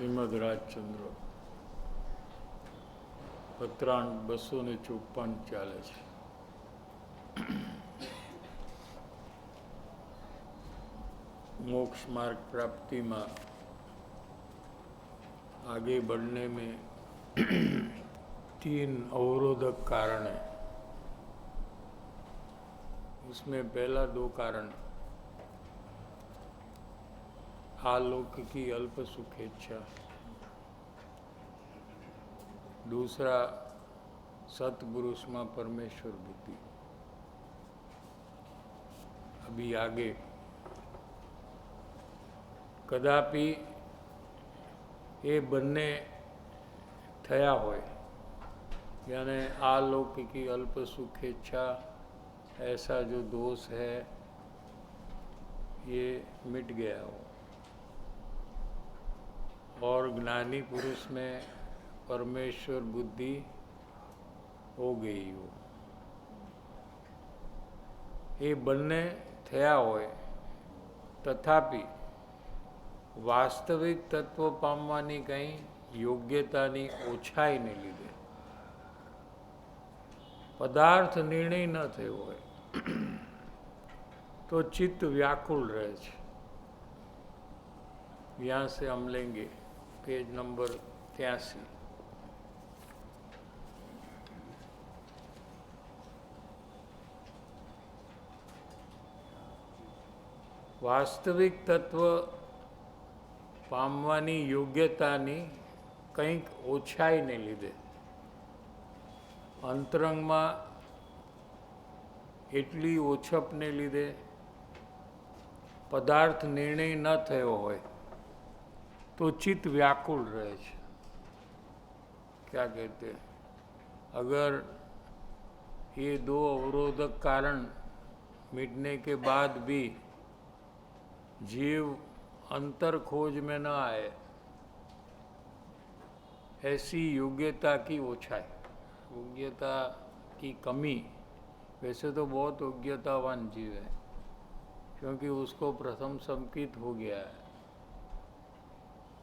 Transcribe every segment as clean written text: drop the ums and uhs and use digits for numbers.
શ્રીમદ રાજચંદ્ર પત્રાંક 254 ચાલે છે. मोक्ष मार्ग प्राप्ति में आगे बढ़ने में 3 अवरोधक कारण है. उसमें पहला 2 कारण आलोक की अल्प सुखेच्छा, दूसरा सतपुरुष में परमेश्वर बुद्धि. अभी आगे कदापि ये बन्ने थया होय, यानी आलोक की अल्प सुखेच्छा ऐसा जो दोष है ये मिट गया हो और ज्ञानी पुरुष में परमेश्वर बुद्धि हो गई हो. ये बन्ने थया होय तथापि वास्तविक तत्व पामवानी कई योग्यतानी ओछाई ने लीधे पदार्थ निर्णय न थयो होय तो चित्त व्याकुल रहे छे. यहाँ से हम लेंगे पेज नंबर 83. वास्तविक तत्व पामवानी योग्यतानी कंईक ओछाई ने लीधे अंतरंग में एटली ओछप ने लीधे पदार्थ निर्णय न थयो होय तो चित्त व्याकुल रहे छे. क्या कहते हैं, अगर ये 2 अवरोधक कारण मिटने के बाद भी जीव अंतर खोज में न आए, ऐसी योग्यता की ओछाई, योग्यता की कमी. वैसे तो बहुत योग्यतावान जीव है क्योंकि उसको प्रथम संकित हो गया है,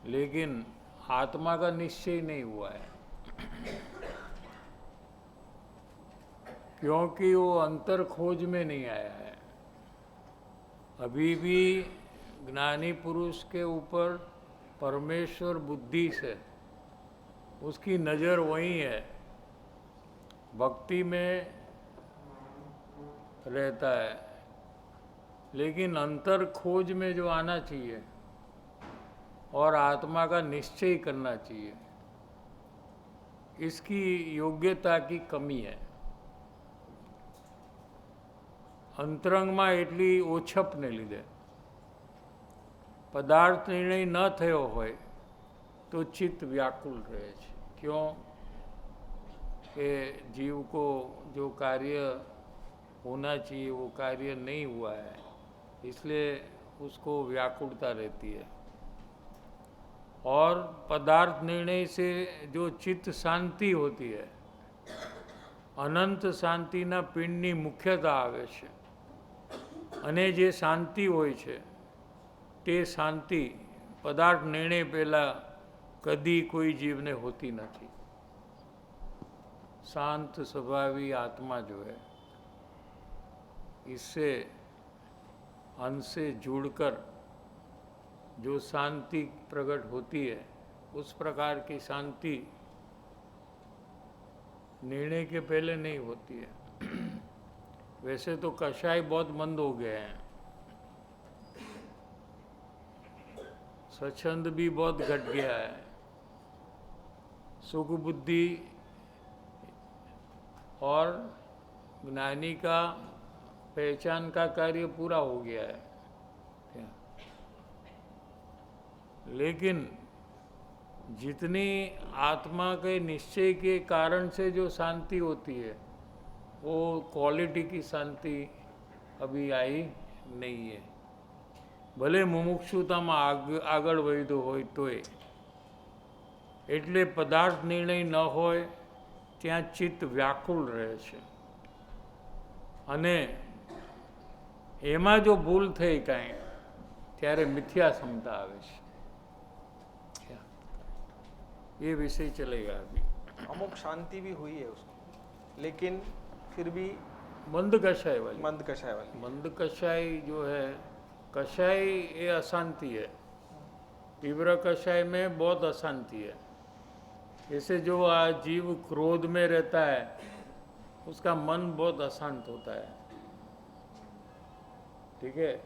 लेकिन आत्मा का निश्चय नहीं हुआ है क्योंकि वो अंतर खोज में नहीं आया है. अभी भी ज्ञानी पुरुष के ऊपर परमेश्वर बुद्धि से उसकी नज़र वहीं है, भक्ति में रहता है, लेकिन अंतर खोज में जो आना चाहिए और आत्मा का निश्चय करना चाहिए, इसकी योग्यता की कमी है. अंतरंग में एटली ओछप ने लीधे पदार्थ निर्णय न थयो होय तो चित्त व्याकुल रहे छे. क्यों कि जीव को जो कार्य होना चाहिए वो कार्य नहीं हुआ है, इसलिए उसको व्याकुलता रहती है. और पदार्थ निर्णय से जो चित्त शांति होती है, अनंत शांति ना पिंडनी मुख्यता आवे छे अने जे शांति होय छे ते शांति पदार्थ निर्णय पहला कदी कोई जीव ने होती नहीं. शांत स्वभावी आत्मा जो है, इससे अंश से जुड़कर जो शांति प्रकट होती है, उस प्रकार की शांति निर्णय के पहले नहीं होती है. वैसे तो कषाय बहुत मंद हो गए हैं, स्वच्छंद भी बहुत घट गया है, सुख बुद्धि और ज्ञानी का पहचान का कार्य पूरा हो गया है. लेकिन जितनी आत्मा के निश्चय के कारण से जो शांति होती है, वो क्वालिटी की शांति अभी आई नहीं है. भले मुमुक्षुता में आगळ वध्यो होय तोय एटले पदार्थ निर्णय न होय त्यां चित्त व्याकुल रहे छे. अने एमां जो भूल थई कांई त्यारे मिथ्या क्षमता आवे छे. ये विषय चलेगा अभी। अमुक शांति भी हुई है उसको, लेकिन फिर भी मंद कषाय वाली, मंद कषाय वाली। मंद कषाय जो है, कषाय ये अशांति है, तीव्र कषाय में बहुत अशांति है। जैसे जो आज जीव क्रोध में रहता है उसका मन बहुत अशांत होता है, ठीक है।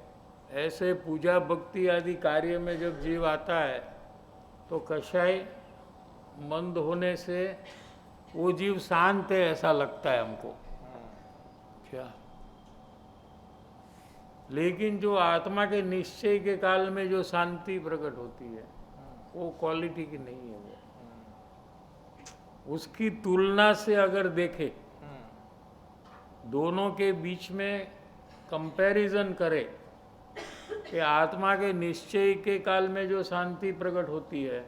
ऐसे पूजा भक्ति आदि कार्य में जब जीव आता है तो कषाय मंद होने से वो जीव शांत है ऐसा लगता है हमको, क्या। लेकिन जो आत्मा के निश्चय के काल में जो शांति प्रकट होती है वो क्वालिटी की नहीं है। वो उसकी तुलना से अगर देखे, दोनों के बीच में कंपैरिजन करे कि आत्मा के निश्चय के काल में जो शांति प्रकट होती है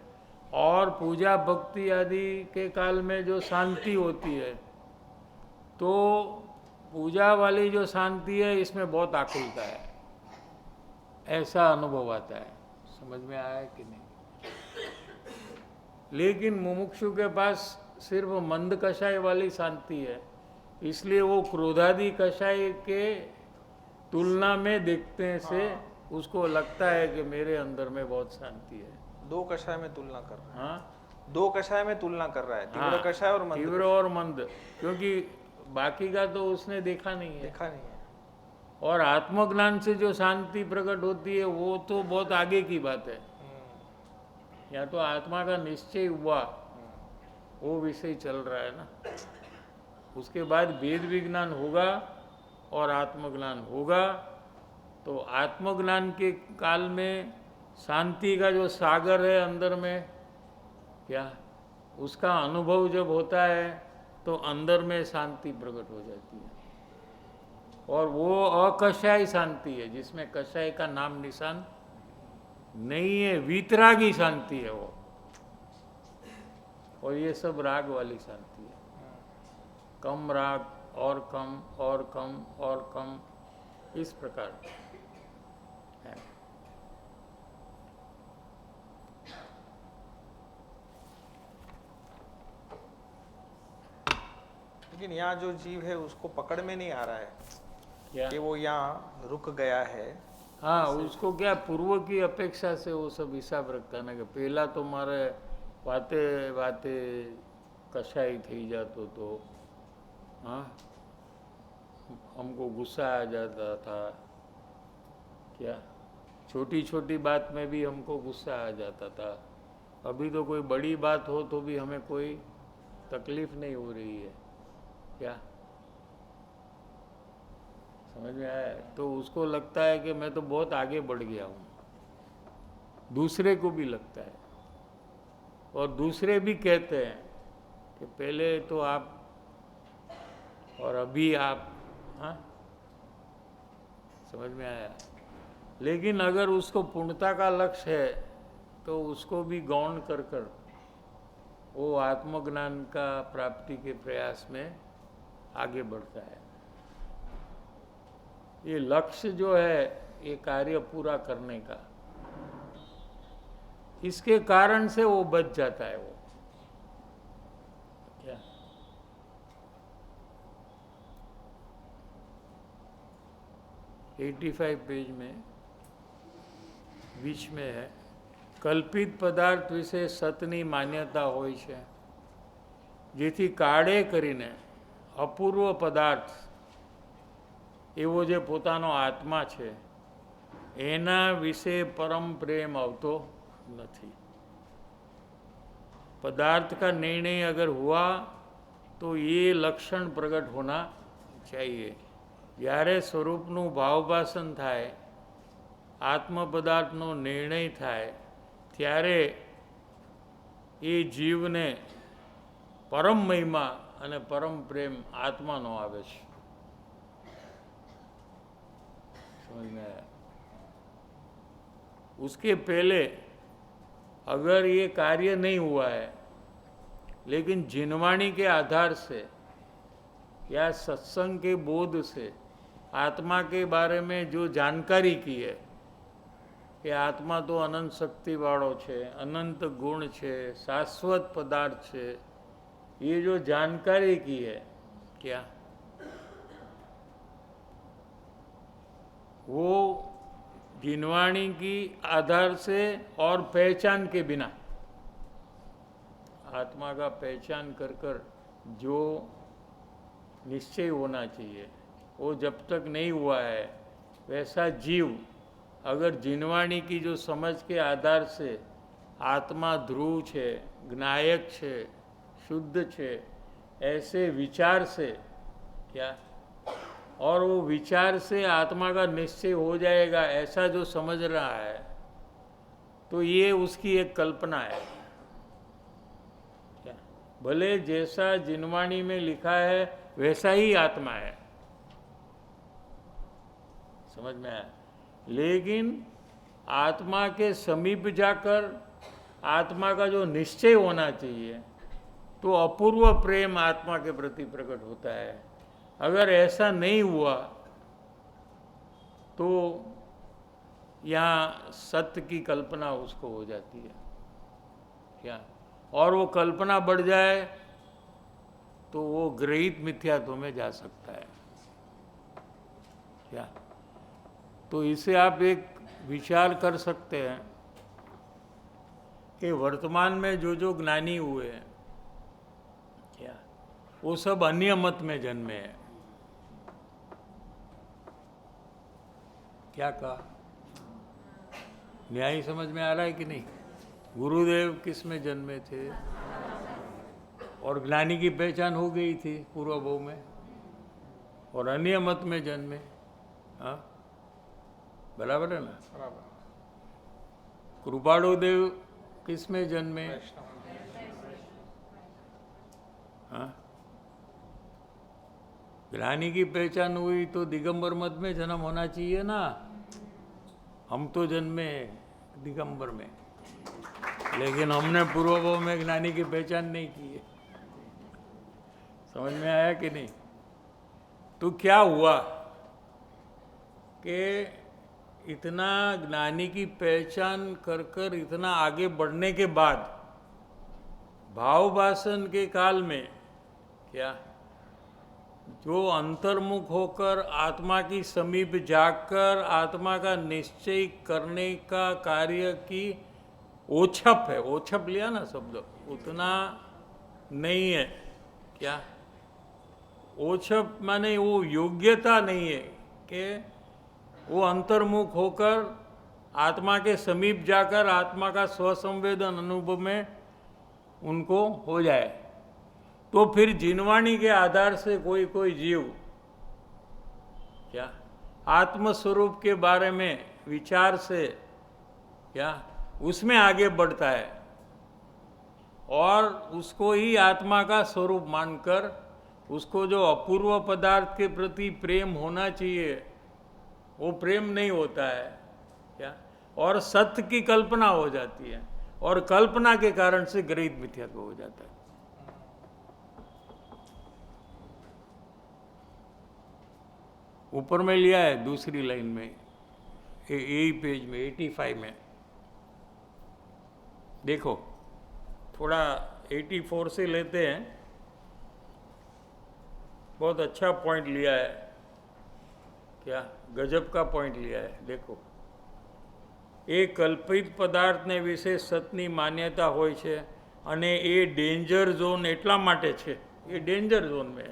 और पूजा भक्ति आदि के काल में जो शांति होती है, तो पूजा वाली जो शांति है इसमें बहुत आकुलता है, ऐसा अनुभव आता है। समझ में आया कि नहीं? लेकिन मुमुक्षु के पास सिर्फ मंद कषाय वाली शांति है, इसलिए वो क्रोधादि कषाय के तुलना में देखते से उसको लगता है कि मेरे अंदर में बहुत शांति है। दो कषाय में तुलना कर रहा है। हाँ, दो कषाय में तुलना कर रहा है, तीव्र कषाय और मंद। तीव्र और मंद, क्योंकि बाकी का तो उसने देखा नहीं है, देखा नहीं है। और आत्मज्ञान से जो शांति प्रकट होती है वो तो बहुत आगे की बात है। या तो आत्मा का निश्चय हुआ, वो विषय चल रहा है ना, उसके बाद वेद विज्ञान होगा और आत्मज्ञान होगा। तो आत्मज्ञान के काल में शांति का जो सागर है अंदर में, क्या, उसका अनुभव जब होता है तो अंदर में शांति प्रकट हो जाती है, और वो अकषाय शांति है जिसमें कषाय का नाम निशान नहीं है, वीतरागी शांति है वो। और ये सब राग वाली शांति है, कम राग और कम और कम और कम, इस प्रकार है। लेकिन यहाँ जो जीव है उसको पकड़ में नहीं आ रहा है क्या कि वो यहाँ रुक गया है। हाँ, उसको क्या पूर्व की अपेक्षा से वो सब हिसाब रखता है ना, कि पहला तो मारे वाते वाते कषाय थी जातो तो हाँ हमको गुस्सा आ जाता था, क्या, छोटी छोटी बात में भी हमको गुस्सा आ जाता था। अभी तो कोई बड़ी बात हो तो भी हमें कोई तकलीफ नहीं हो रही है, क्या, समझ में आया? तो उसको लगता है कि मैं तो बहुत आगे बढ़ गया हूँ, दूसरे को भी लगता है, और दूसरे भी कहते हैं कि पहले तो आप और अभी आप, हाँ, समझ में आया? लेकिन अगर उसको पूर्णता का लक्ष्य है तो उसको भी गौण कर कर वो आत्मज्ञान का प्राप्ति के प्रयास में आगे बढ़ता है। ये लक्ष्य जो है ये कार्य पूरा करने का, इसके कारण से वो बच जाता है। वो क्या, 85 पेज में बीच में है, કલ્પિત પદાર્થ વિશે સતની માન્યતા હોય છે, જેથી કાળે કરીને અપૂર્વ પદાર્થ એવો જે પોતાનો આત્મા છે એના વિશે પરમ પ્રેમ આવતો નથી। पदार्थ का निर्णय अगर हुआ तो ये लक्षण प्रकट होना चाहिए। જ્યારે સ્વરૂપનું ભાવભાષણ થાય, આત્મ પદાર્થનો નિર્ણય થાય, ત્યારે એ જીવને પરમ મહિમા અને પરમ પ્રેમ આત્માનો આવે છે। समझ में आया? उसके पहले अगर ये कार्य नहीं हुआ है, लेकिन जिनवाणी के आधार से या सत्संग के बोध से आत्मा के बारे में जो जानकारी की है, કે આત્મા તો અનંત શક્તિવાળો છે, अनंत गुण છે, शाश्वत पदार्थ છે, ये जो जानकारी की है क्या, वो जिनवाणी की आधार से और पहचान के बिना, आत्मा का पहचान कर कर जो निश्चय होना चाहिए वो जब तक नहीं हुआ है, वैसा जीव अगर जिनवाणी की जो समझ के आधार से आत्मा ध्रुव છે, ज्ञायक છે, शुद्ध છે, ऐसे विचार से क्या, और वो विचार से आत्मा का निश्चय हो जाएगा, ऐसा जो समझ रहा है, तो ये उसकी एक कल्पना है क्या, भले जैसा जिनवाणी में लिखा है वैसा ही आत्मा है, समझ में आया, लेकिन आत्मा के समीप जाकर आत्मा का जो निश्चय होना चाहिए, तो अपूर्व प्रेम आत्मा के प्रति प्रकट होता है। अगर ऐसा नहीं हुआ तो यहाँ सत्य की कल्पना उसको हो जाती है क्या, और वो कल्पना बढ़ जाए तो वो गृहीत मिथ्यात्व में जा सकता है क्या। तो इसे आप एक विचार कर सकते हैं कि वर्तमान में जो जो ज्ञानी हुए हैं क्या, वो सब अन्य मत में जन्मे हैं। क्या कहा, न्याय समझ में आ रहा है कि नहीं। गुरुदेव किस में जन्मे थे, और ज्ञानी की पहचान हो गई थी पूर्व भाव में, और अन्य मत में जन्मे। हाँ बराबर है ना। बराबर। कृपाणु देव किस में जन्मे, हाँ ज्ञानी की पहचान हुई तो दिगंबर मत में जन्म होना चाहिए ना। हम तो जन्मे दिगंबर में, लेकिन हमने पूर्व भाव में ज्ञानी की पहचान नहीं की है। समझ में आया कि नहीं। तो क्या हुआ कि इतना ज्ञानी की पहचान कर कर इतना आगे बढ़ने के बाद भाव भाषण के काल में क्या, जो अंतर्मुख होकर आत्मा की समीप जाकर आत्मा का निश्चय करने का कार्य की ओछप है, ओछप लिया ना शब्द, उतना नहीं है क्या, ओछप माने वो योग्यता नहीं है कि वो अंतर्मुख होकर आत्मा के समीप जाकर आत्मा का स्वसंवेदन अनुभव में उनको हो जाए। तो फिर जिनवाणी के आधार से कोई कोई जीव क्या आत्मस्वरूप के बारे में विचार से क्या उसमें आगे बढ़ता है, और उसको ही आत्मा का स्वरूप मानकर उसको जो अपूर्व पदार्थ के प्रति प्रेम होना चाहिए वो प्रेम नहीं होता है क्या, और सत्य की कल्पना हो जाती है, और कल्पना के कारण से गृहीत मिथ्यात्व हो जाता है। ऊपर में लिया है दूसरी लाइन में, यही पेज में 85 में देखो, थोड़ा 84 से लेते हैं, बहुत अच्छा पॉइंट लिया है क्या, गजब का पॉइंट लिया है। देखो, એ કલ્પિત પદાર્થને વિશે સતની માન્યતા હોય છે, અને એ ડેન્જર ઝોન એટલા માટે છે, એ ડેન્જર ઝોન में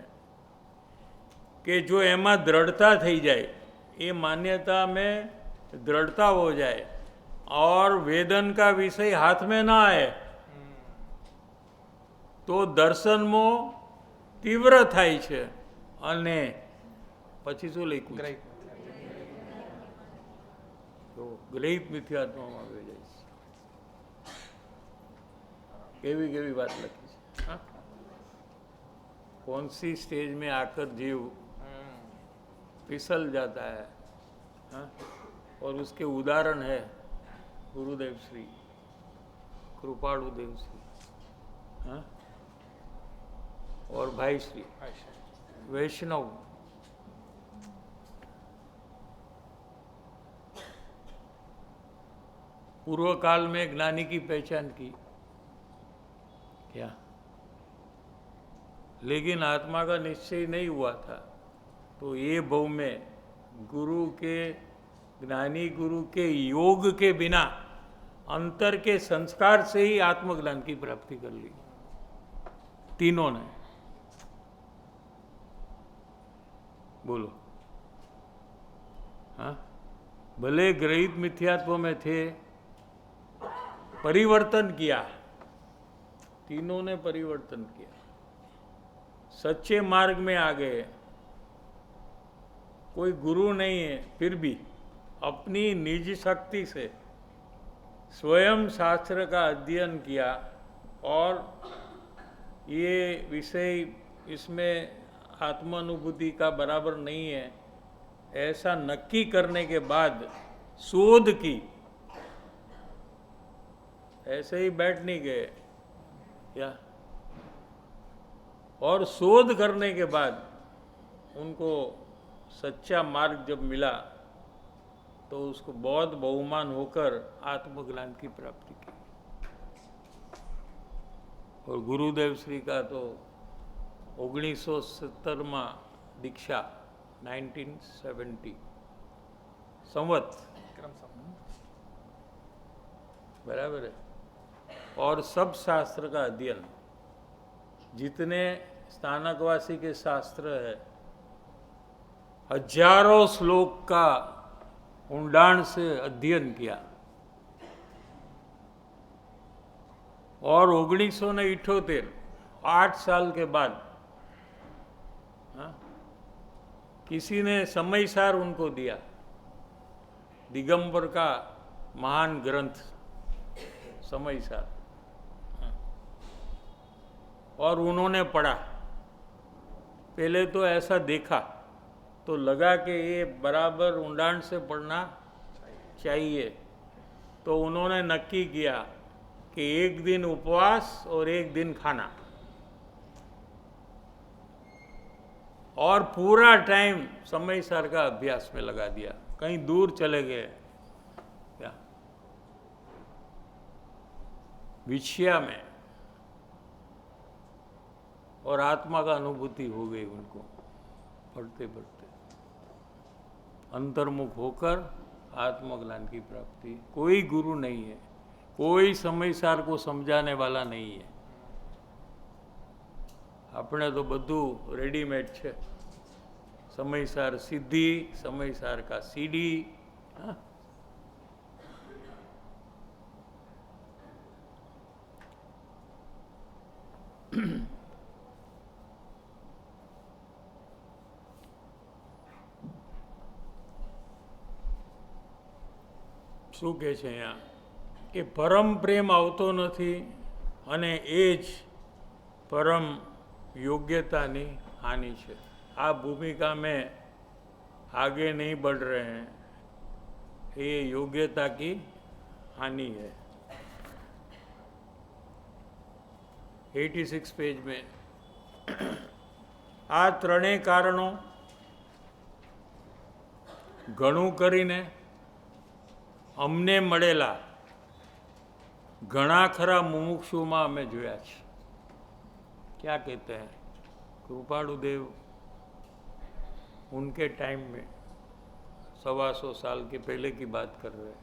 कि जो એમાં दृढ़ता થઈ જાય, એ मान्यता में दृढ़ता हो जाए और वेदन का विषय हाथ में ना आए तो दर्शन में तीव्र થાય છે, અને પછી શું લખ્યું છે, तो गृहित मिथ्यात्व में આવી જાય છે। કેવી કેવી बात लखी है। हाँ? कौन सी स्टेज में आकर जीव फिसल जाता है। हाँ? और उसके उदाहरण है गुरुदेव श्री, कृपाणु देव श्री, हाँ? और भाई श्री वैष्णव। पूर्व काल में ज्ञानी की पहचान की क्या, लेकिन आत्मा का निश्चय नहीं हुआ था, तो ये भव में गुरु के, ज्ञानी गुरु के योग के बिना अंतर के संस्कार से ही आत्मज्ञान की प्राप्ति कर ली तीनों ने। बोलो, हाँ, भले ग्रहित मिथ्यात्व में थे, परिवर्तन किया, तीनों ने परिवर्तन किया, सच्चे मार्ग में आ गए। कोई गुरु नहीं है, फिर भी अपनी निज शक्ति से स्वयं शास्त्र का अध्ययन किया और ये विषय इसमें आत्मानुभूति का बराबर नहीं है ऐसा नक्की करने के बाद शोध की। ऐसे ही बैठ नहीं गए क्या, और शोध करने के बाद उनको सच्चा मार्ग जब मिला तो उसको बहुत बहुमान होकर आत्मज्ञान की प्राप्ति की। और गुरुदेव श्री का तो 1970 दीक्षा 1970 संवत बराबर है। और सब शास्त्र का अध्ययन, जितने स्थानकवासी के शास्त्र है, हजारों श्लोक का ऊंडाण से अध्ययन किया। और 1978 8 साल के बाद किसी ने समयसार उनको दिया, दिगंबर का महान ग्रंथ समयसार, और उन्होंने पढ़ा। पहले तो ऐसा देखा तो लगा कि ये बराबर ऊंडाण से पढ़ना चाहिए, तो उन्होंने नक्की किया कि एक दिन उपवास और एक दिन खाना, और पूरा टाइम समयसार का अभ्यास में लगा दिया। कहीं दूर चले गए क्या, विषया में, और आत्मा का अनुभूति हो गई उनको पढ़ते पढ़ते। अंतर्मुख होकर आत्मज्ञान की प्राप्ति। कोई गुरु नहीं है, कोई समयसार को समझाने वाला नहीं है। આપણે તો બધું રેડીમેડ છે, સમયસાર સિદ્ધિ, સમયસાર કા સીડી, हाँ? શું કહે છે અહીંયા કે પરમ પ્રેમ આવતો નથી અને એ જ परम योग्यता ની हानि છે। આ भूमिका में आगे नहीं बढ़ रहे हैं, ये योग्यता की हानि है। 86 पेज में આ ત્રણેય કારણો ઘણું કરીને અમને મળેલા ઘણા ખરા મુમુક્ષુમાં અમે જોયા છે। क्या कहते हैं, कृपाणु देव उनके टाइम में 125 साल के पहले की बात कर रहे हैं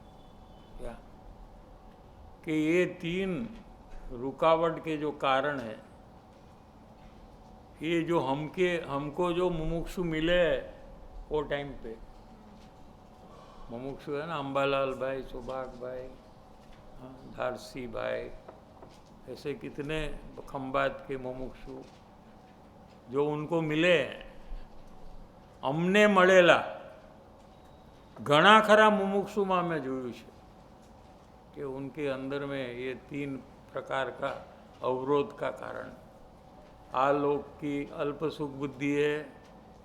क्या, कि ये 3 रुकावट के जो कारण है, ये जो हमको जो मुमुक्षु मिले वो टाइम पे, मुमुक्षु है ना, अंबालाल भाई, सुभाग भाई, धारसी भाई, ऐसे कितने खंबात के मुमुक्षु जो उनको मिले। अमने મળેલા ઘણા ખરા મુમુક્ષુમાં मैं જોયું છે कि उनके अंदर में ये 3 प्रकार का अवरोध का कारण, आलोक की अल्प सुख बुद्धि है,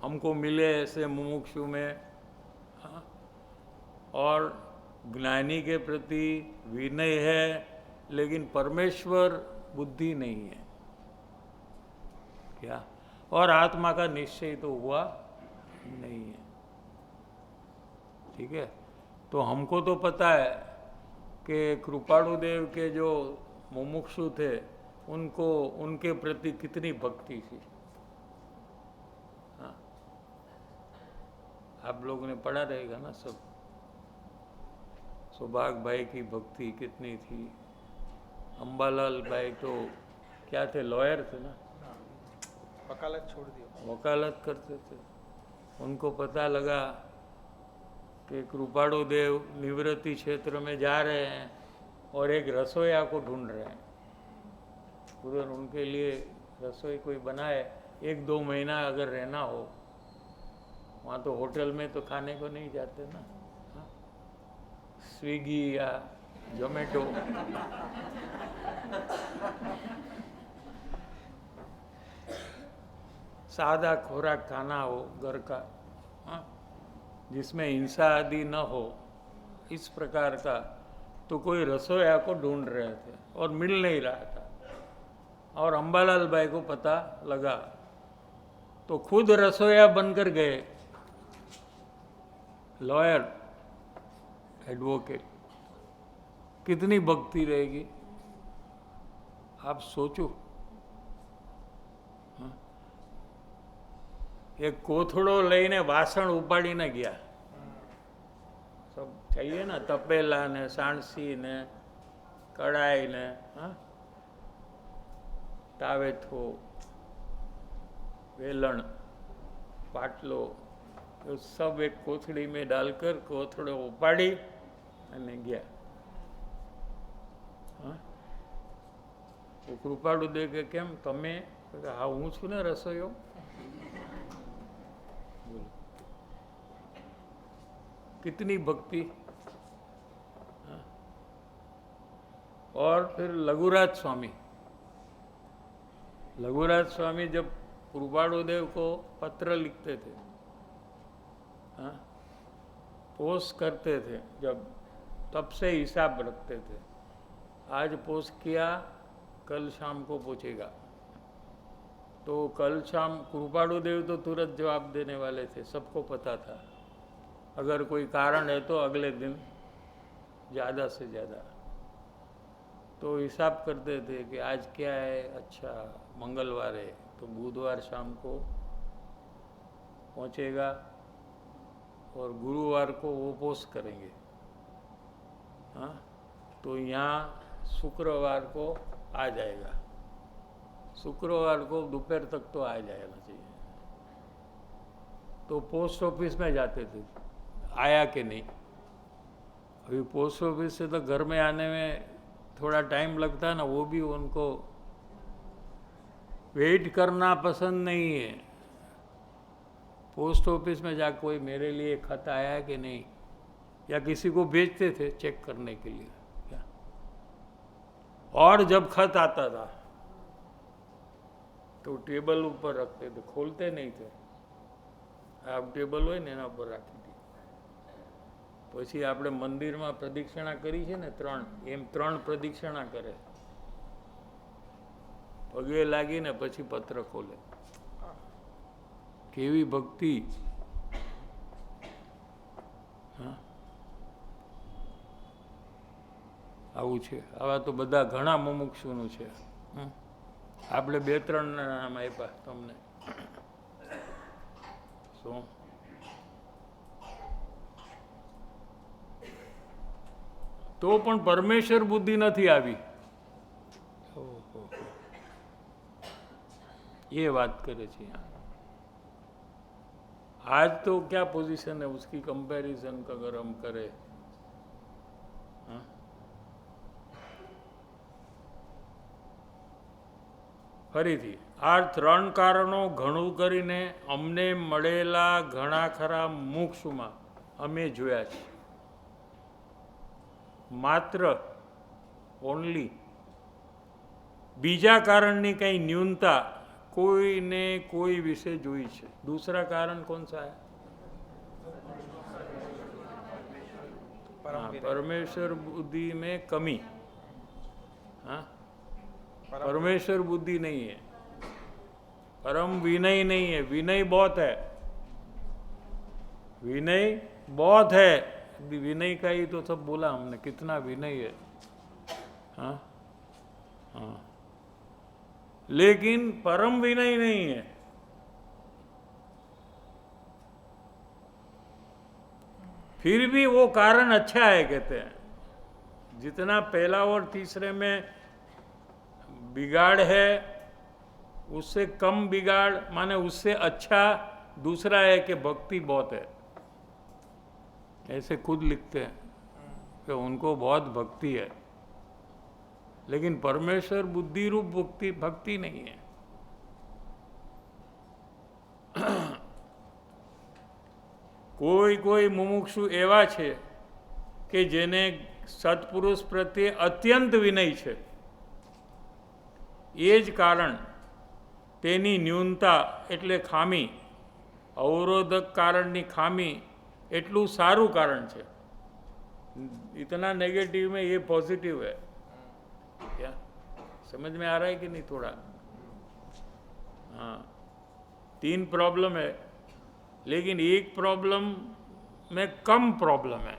हमको मिले ऐसे मुमुक्षु में, और ज्ञानी के प्रति विनय है लेकिन परमेश्वर बुद्धि नहीं है क्या, और आत्मा का निश्चय तो हुआ नहीं है। ठीक है, तो हमको तो पता है कि कृपाणु देव के जो मुमुक्षु थे उनको उनके प्रति कितनी भक्ति थी। हाँ, आप लोगों ने पढ़ा रहेगा ना सब। सौभाग भाई की भक्ति कितनी थी। अंबालाल भाई तो क्या थे, लॉयर थे ना, वकालत छोड़ दिया। वकालत करते थे। उनको पता लगा कि कृपाणु देव निवृत्ति क्षेत्र में जा रहे हैं और एक रसोईया को ढूंढ रहे हैं, उधर उनके लिए रसोई कोई बनाए। 1-2 महीना अगर रहना हो वहाँ, तो होटल में तो खाने को नहीं जाते ना, हाँ? स्विगी या जोमेटो। सादा खुराक खाना हो घर का, हाँ? जिसमें हिंसा आदि न हो, इस प्रकार का। तो कोई रसोईया को ढूंढ रहे थे और मिल नहीं रहा था, और अंबालाल भाई को पता लगा तो खुद रसोईया बनकर गए, लॉयर, एडवोकेट। कितनी भक्ति रहेगी, आप सोचो। हाँ? एक कोथड़ो लईने वासण उपाડીને ગયા, सब चाहिए ना, तपेला ने सांडसी ने कढ़ाई ने, हाँ, तावेथो, वेलण, पाटलो, तो सब एक कोथड़ी में डालकर कोथड़ो उपाड़ी અને ગયા। हाँ, तो कृपाणु देव के केम तमे? हाँ, हूँ छू ने रसोईयो। कितनी भक्ति। हाँ? और फिर लघुराज स्वामी, लघुराज स्वामी जब कृपाणु देव को पत्र लिखते थे, हाँ, पोस्ट करते थे जब, तब से हिसाब रखते थे। आज पोस्ट किया, कल शाम को पहुँचेगा। तो कल शाम कृपाणु देव तो तुरंत जवाब देने वाले थे, सबको पता था। अगर कोई कारण है तो अगले दिन ज़्यादा से ज़्यादा। तो हिसाब करते थे कि आज क्या है, अच्छा मंगलवार है तो बुधवार शाम को पहुँचेगा और गुरुवार को वो पोस्ट करेंगे। हाँ, तो यहाँ शुक्रवार को आ जाएगा, शुक्रवार को दोपहर तक तो आ जाना चाहिए। तो पोस्ट ऑफिस में जाते थे, आया कि नहीं। अभी पोस्ट ऑफिस से तो घर में आने में थोड़ा टाइम लगता है ना, वो भी उनको वेट करना पसंद नहीं है। पोस्ट ऑफिस में जा कोई मेरे लिए खत आया कि नहीं, या किसी को भेजते थे चेक करने के लिए क्या। और जब खत आता था तो टेबल ऊपर रखते थे, खोलते नहीं थे। आप टेबल હોય ને એના ઉપર રાખી દી। પછી આપણે મંદિરમાં પ્રદક્ષિણા કરી છે ને 3, એમ 3 પ્રદક્ષિણા કરે, પગે લાગીને પછી પત્ર ખોલે। કેવી ભક્તિ। હા, આવું છે। આવા તો બધા ઘણા મુમુક્ષુનું છે। આપણે 2-3 નામ આપ્યા તમને। શું તો પણ પરમેશ્વર બુદ્ધિ નથી આવી। ये बात करे छे। आज तो क्या पोजीशन है उसकी, कंपैरिजन का अगर हम करें। हाँ? ફરીથી આ 3 કારણો ઘણું કરીને અમને મળેલા ઘણા ખરા મોક્ષમાં અમે જોયા છે। માત્ર ઓનલી બીજા કારણની કંઈ ન્યૂનતા કોઈને કોઈ વિશે જોઈ છે। दूसरा कारण कौन सा है? हाँ, परमेश्वर बुद्धि में कमी। हाँ, परमेश्वर बुद्धि नहीं है, परम विनय नहीं है। विनय बहुत है, विनय बहुत है, विनय का ही तो सब बोला हमने, कितना विनय है। हाँ हाँ, लेकिन परम विनय नहीं है। फिर भी वो कारण अच्छा है कहते हैं। जितना पहला और तीसरे में बिगाड़ है, उससे कम बिगाड़, माने उससे अच्छा दूसरा है कि भक्ति बहुत है। ऐसे खुद लिखते हैं कि उनको बहुत भक्ति है, लेकिन परमेश्वर बुद्धि रूप भक्ति नहीं है। કોઈ કોઈ મુમુક્ષુ એવા છે કે જેને સત્પુરુષ પ્રત્યે અત્યંત વિનય છે, એ જ કારણ તેની ન્યૂનતા એટલે ખામી, અવરોધક કારણની ખામી એટલું સારું કારણ છે। इतना नेगेटिव में ये पॉजिटिव है। क्या समझ में आ रहा है कि नहीं थोड़ा? हाँ, 3 प्रॉब्लम है, लेकिन एक प्रॉब्लम में कम प्रॉब्लम है,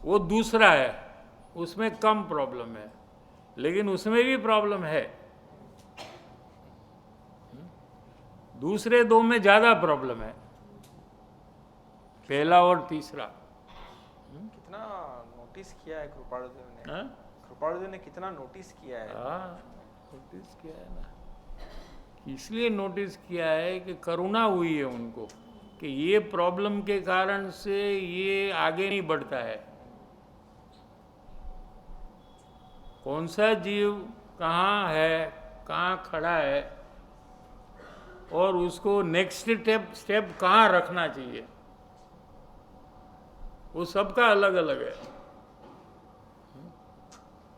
वो दूसरा है, उसमें कम प्रॉब्लम है, लेकिन उसमें भी प्रॉब्लम है। दूसरे 2 में ज़्यादा प्रॉब्लम है, पहला और तीसरा। कितना नोटिस किया है कृपालुदेव ने? हाँ? कृपालुदेव ने कितना नोटिस किया है? हाँ, नोटिस किया है ना। इसलिए नोटिस किया है कि करुणा हुई है उनको कि ये प्रॉब्लम के कारण से ये आगे नहीं बढ़ता है। कौन सा जीव कहाँ है, कहाँ खड़ा है, और उसको नेक्स्ट स्टेप कहाँ रखना चाहिए, वो सबका अलग अलग है,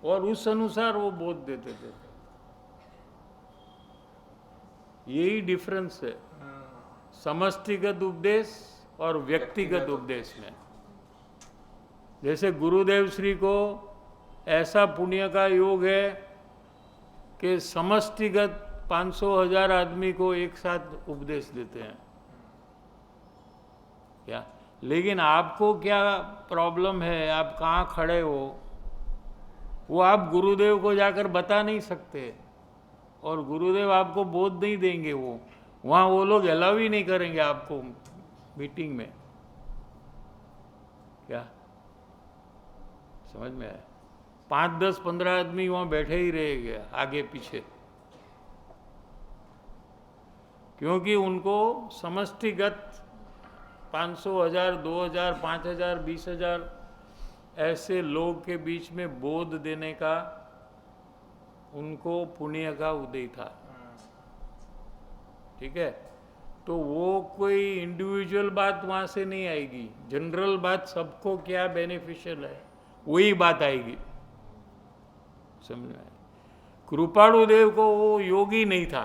और उस अनुसार वो बोध देते थे। यही डिफरेंस है समष्टिगत उपदेश और व्यक्तिगत उपदेश में। जैसे गुरुदेव श्री को ऐसा पुण्य का योग है कि समष्टिगत 500,000 आदमी को एक साथ उपदेश देते हैं। क्या? लेकिन आपको क्या प्रॉब्लम है, आप कहाँ खड़े हो, वो आप गुरुदेव को जाकर बता नहीं सकते, और गुरुदेव आपको बोध नहीं देंगे। वो वहाँ वो लोग अलाउ ही नहीं करेंगे आपको मीटिंग में। क्या समझ में आया? 5, 10, 15 आदमी वहाँ बैठे ही रहेंगे आगे पीछे, क्योंकि उनको समष्टिगत 500, 1000, 2000, 5000, 20,000 ऐसे लोग के बीच में बोध देने का उनको पुण्य का उदय था। ठीक है, तो वो कोई इंडिविजुअल बात वहाँ से नहीं आएगी, जनरल बात सबको क्या बेनिफिशियल है वही बात आएगी। समझ में? कृपालुदेव को वो योगी नहीं था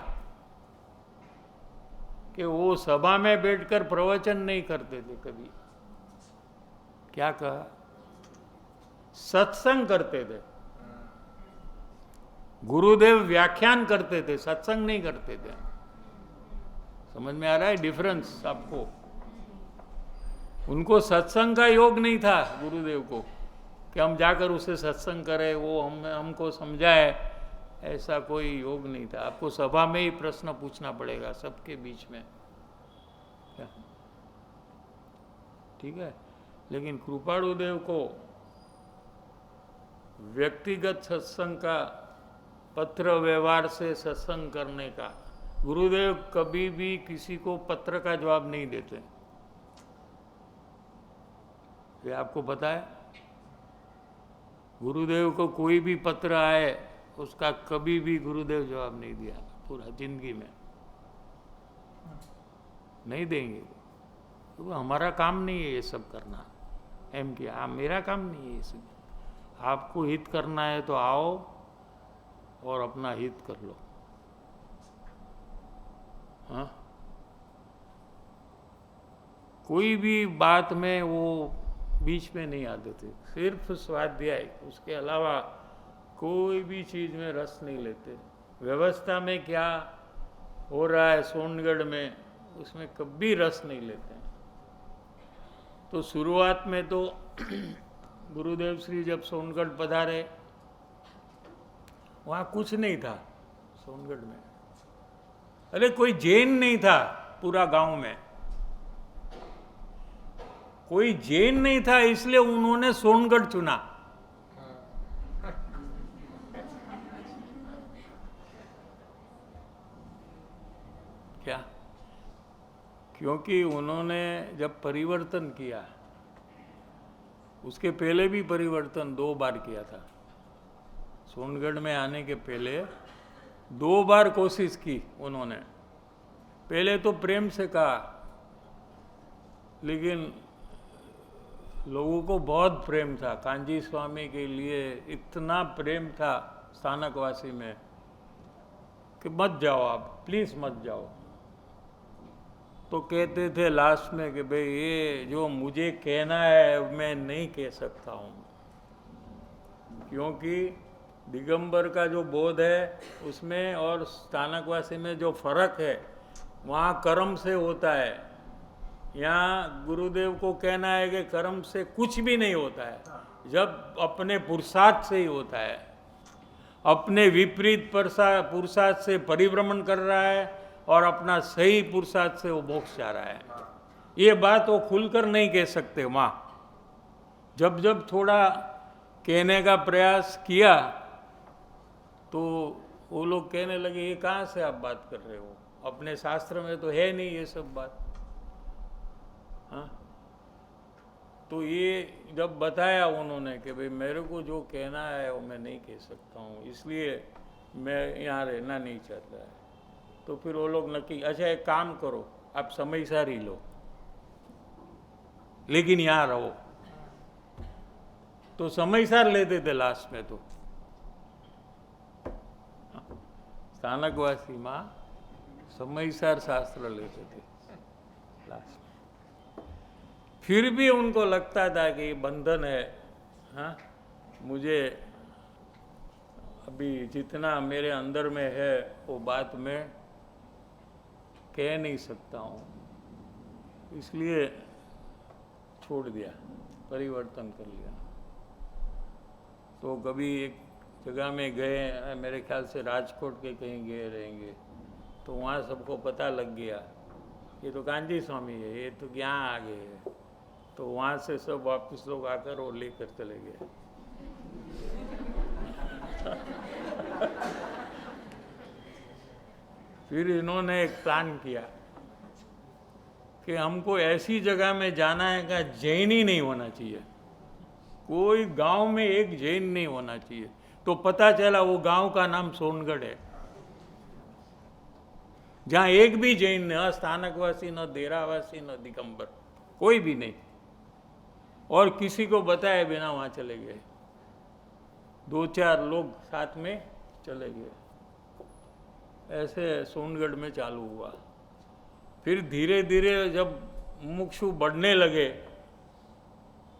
कि वो सभा में बैठकर प्रवचन नहीं करते थे कभी। क्या कहा? सत्संग करते थे। गुरुदेव व्याख्यान करते थे, सत्संग नहीं करते थे। समझ में आ रहा है डिफरेंस आपको? उनको सत्संग का योग नहीं था गुरुदेव को कि हम जाकर उसे सत्संग करें, वो हमको समझाए, ऐसा कोई योग नहीं था। आपको सभा में ही प्रश्न पूछना पड़ेगा सबके बीच में। क्या? ठीक है, लेकिन कृपालुदेव को व्यक्तिगत सत्संग का, पत्र व्यवहार से सत्संग करने का, गुरुदेव कभी भी किसी को पत्र का जवाब नहीं देते। ये आपको पता है? गुरुदेव को कोई भी पत्र आए उसका कभी भी गुरुदेव जवाब नहीं दिया पूरा जिंदगी में, नहीं देंगे। तो हमारा काम नहीं है ये सब करना, एम किया मेरा काम नहीं है ये सब। आपको हित करना है तो आओ और अपना हित कर लो। हाँ, कोई भी बात में वो बीच में नहीं आते थे, सिर्फ स्वाध्याय, उसके अलावा कोई भी चीज़ में रस नहीं लेते। व्यवस्था में क्या हो रहा है सोनगढ़ में, उसमें कभी रस नहीं लेते हैं। तो शुरुआत में तो गुरुदेव श्री जब सोनगढ़ पधारे, वहाँ कुछ नहीं था सोनगढ़ में। अरे कोई जैन नहीं था पूरा गांव में, कोई जैन नहीं था, इसलिए उन्होंने सोनगढ़ चुना। क्या? क्योंकि उन्होंने जब परिवर्तन किया, उसके पहले भी परिवर्तन 2 बार किया था। सोनगढ़ में आने के पहले 2 बार कोशिश की उन्होंने। पहले तो प्रेम से कहा, लेकिन लोगों को बहुत प्रेम था कांजी स्वामी के लिए, इतना प्रेम था स्थानकवासी में कि मत जाओ आप, प्लीज मत जाओ। तो कहते थे लास्ट में कि भाई ये जो मुझे कहना है मैं नहीं कह सकता हूँ, क्योंकि दिगंबर का जो बोध है उसमें और स्थानकवासी में जो फर्क है वहाँ कर्म से होता है। यहाँ गुरुदेव को कहना है कि कर्म से कुछ भी नहीं होता है, जब अपने पुरुषार्थ से ही होता है। अपने विपरीत पुरुषार्थ से परिभ्रमण कर रहा है और अपना सही पुरुषार्थ से वो मोक्ष चाह रहा है। ये बात वो खुलकर नहीं कह सकते वहाँ। जब जब थोड़ा कहने का प्रयास किया तो वो लोग कहने लगे ये कहाँ से आप बात कर रहे हो, अपने शास्त्र में तो है नहीं ये सब बात। हाँ, तो ये जब बताया उन्होंने कि भाई मेरे को जो कहना है वो मैं नहीं कह सकता हूँ, इसलिए मैं यहाँ रहना नहीं चाहता है। तो फिर वो लोग नक्की, अच्छा एक काम करो, आप समयसार ही लो लेकिन यहाँ रहो। तो समयसार लेते थे लास्ट में। तो स्थानकवासी माँ समयसार शास्त्र लेते थे लास्ट में। फिर भी उनको लगता था कि ये बंधन है। हाँ, मुझे अभी जितना मेरे अंदर में है वो बात मैं कह नहीं सकता हूँ, इसलिए छोड़ दिया, परिवर्तन कर लिया। तो कभी एक जगह में गए, मेरे ख्याल से राजकोट के कहीं गए रहेंगे, तो वहाँ सबको पता लग गया ये तो कांजी स्वामी है, ये तो यहाँ आ गए हैं। तो वहाँ से सब वापस लोग आकर वो लेकर चले गए। फिर इन्होंने एक प्लान किया कि हमको ऐसी जगह में जाना है कि जैन ही नहीं होना चाहिए, कोई गांव में एक जैन नहीं होना चाहिए। तो पता चला वो गांव का नाम सोनगढ़ है, जहां एक भी जैन न स्थानकवासी, न देरावासी, न दिगंबर, कोई भी नहीं। और किसी को बताए बिना वहां चले गए, 2-4 लोग साथ में चले गए। ऐसे सोनगढ़ में चालू हुआ। फिर धीरे धीरे जब मुमुक्षु बढ़ने लगे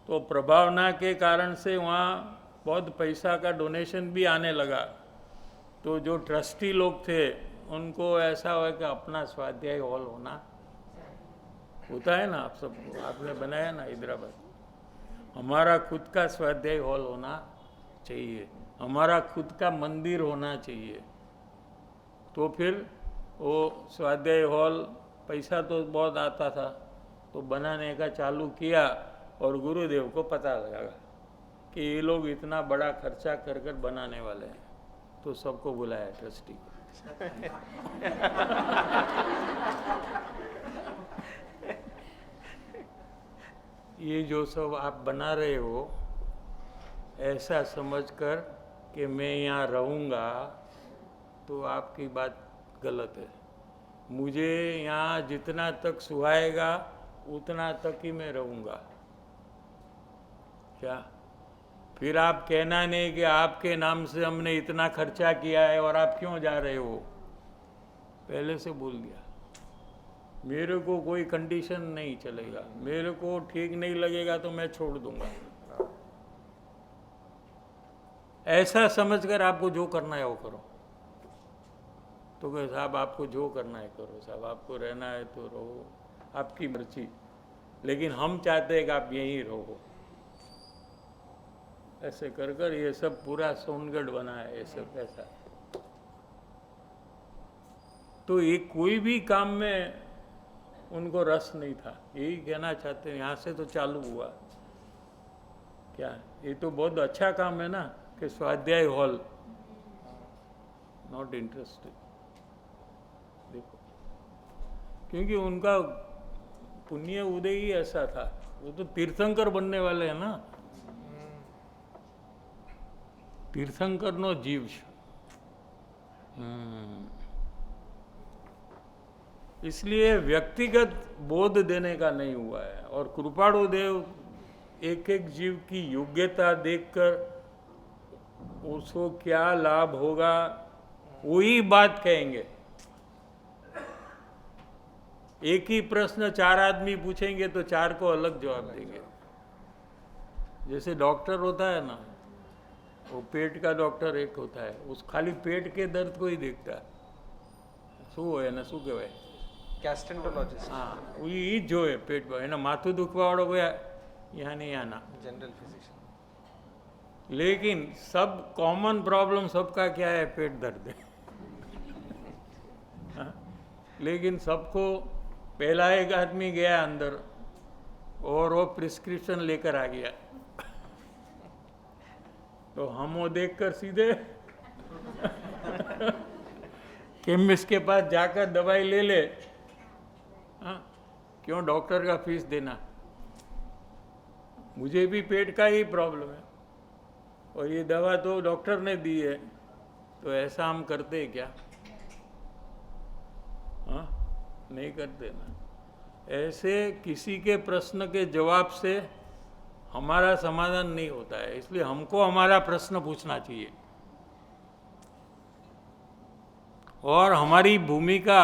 तो प्रभावना के कारण से वहाँ बहुत पैसा का डोनेशन भी आने लगा। तो जो ट्रस्टी लोग थे उनको ऐसा हुआ कि अपना स्वाध्याय हॉल होता है ना, आप सबको आपने बनाया ना हैदराबाद, हमारा खुद का स्वाध्याय हॉल होना चाहिए, हमारा खुद का मंदिर होना चाहिए। तो फिर वो स्वाध्याय हॉल, पैसा तो बहुत आता था, तो बनाने का चालू किया। और गुरुदेव को पता लगा कि ये लोग इतना बड़ा खर्चा कर कर बनाने वाले हैं, तो सबको बुलाया ट्रस्टी को। ये जो सब आप बना रहे हो ऐसा समझकर कि मैं यहाँ रहूँगा, तो आपकी बात गलत है। मुझे यहाँ जितना तक सुहाएगा उतना तक ही मैं रहूँगा। क्या? फिर आप कहना नहीं कि आपके नाम से हमने इतना खर्चा किया है और आप क्यों जा रहे हो, पहले से बोल दिया। मेरे को कोई कंडीशन नहीं चलेगा, मेरे को ठीक नहीं लगेगा तो मैं छोड़ दूंगा। ऐसा समझकर आपको जो करना है वो करो। तो कहे साहब आपको जो करना है करो, साहब आपको रहना है तो रहो, आपकी मर्जी। लेकिन हम चाहते हैं कि आप यहीं रहो। ऐसे कर कर ये सब पूरा सोनगढ़ बना है, ये सब ऐसा। तो ये कोई भी काम में उनको रस नहीं था, यही कहना चाहते हैं। यहाँ से तो चालू हुआ क्या, ये तो बहुत अच्छा काम है ना कि स्वाध्याय हॉल, नॉट इंटरेस्टेड। देखो, क्योंकि उनका पुण्य उदय ही ऐसा था, वो तो तीर्थंकर बनने वाले हैं ना, तीर्थंकर नो जीव છે। इसलिए व्यक्तिगत बोध देने का नहीं हुआ है। और कृपाणु देव एक एक जीव की योग्यता देखकर उसको क्या लाभ होगा वही बात कहेंगे। एक ही प्रश्न 4 आदमी पूछेंगे तो 4 को अलग जवाब देंगे। जैसे डॉक्टर होता है ना, वो पेट का डॉक्टर एक होता है, उस खाली पेट के दर्द को ही देखता है। શું હોય એને શું કહેવાય? गैस्ट्रेंटोलॉजिस्ट। हाँ, એ જ જોવે પેટ પર, એના માથું દુખવાવાળો કોઈ यहाँ नहीं आना। General physician. लेकिन सब कॉमन प्रॉब्लम सबका क्या है? पेट दर्द है। हाँ? लेकिन सबको पहला एक आदमी गया अंदर और वो प्रिस्क्रिप्शन लेकर आ गया, तो हम वो देखकर सीधे केमिस्ट के पास जाकर दवाई ले ले। हाँ, क्यों डॉक्टर का फीस देना? मुझे भी पेट का ही प्रॉब्लम है और ये दवा तो डॉक्टर ने दी है, तो ऐसा हम करते हैं क्या? हाँ, नहीं करते ना। ऐसे किसी के प्रश्न के जवाब से हमारा समाधान नहीं होता है, इसलिए हमको हमारा प्रश्न पूछना चाहिए और हमारी भूमिका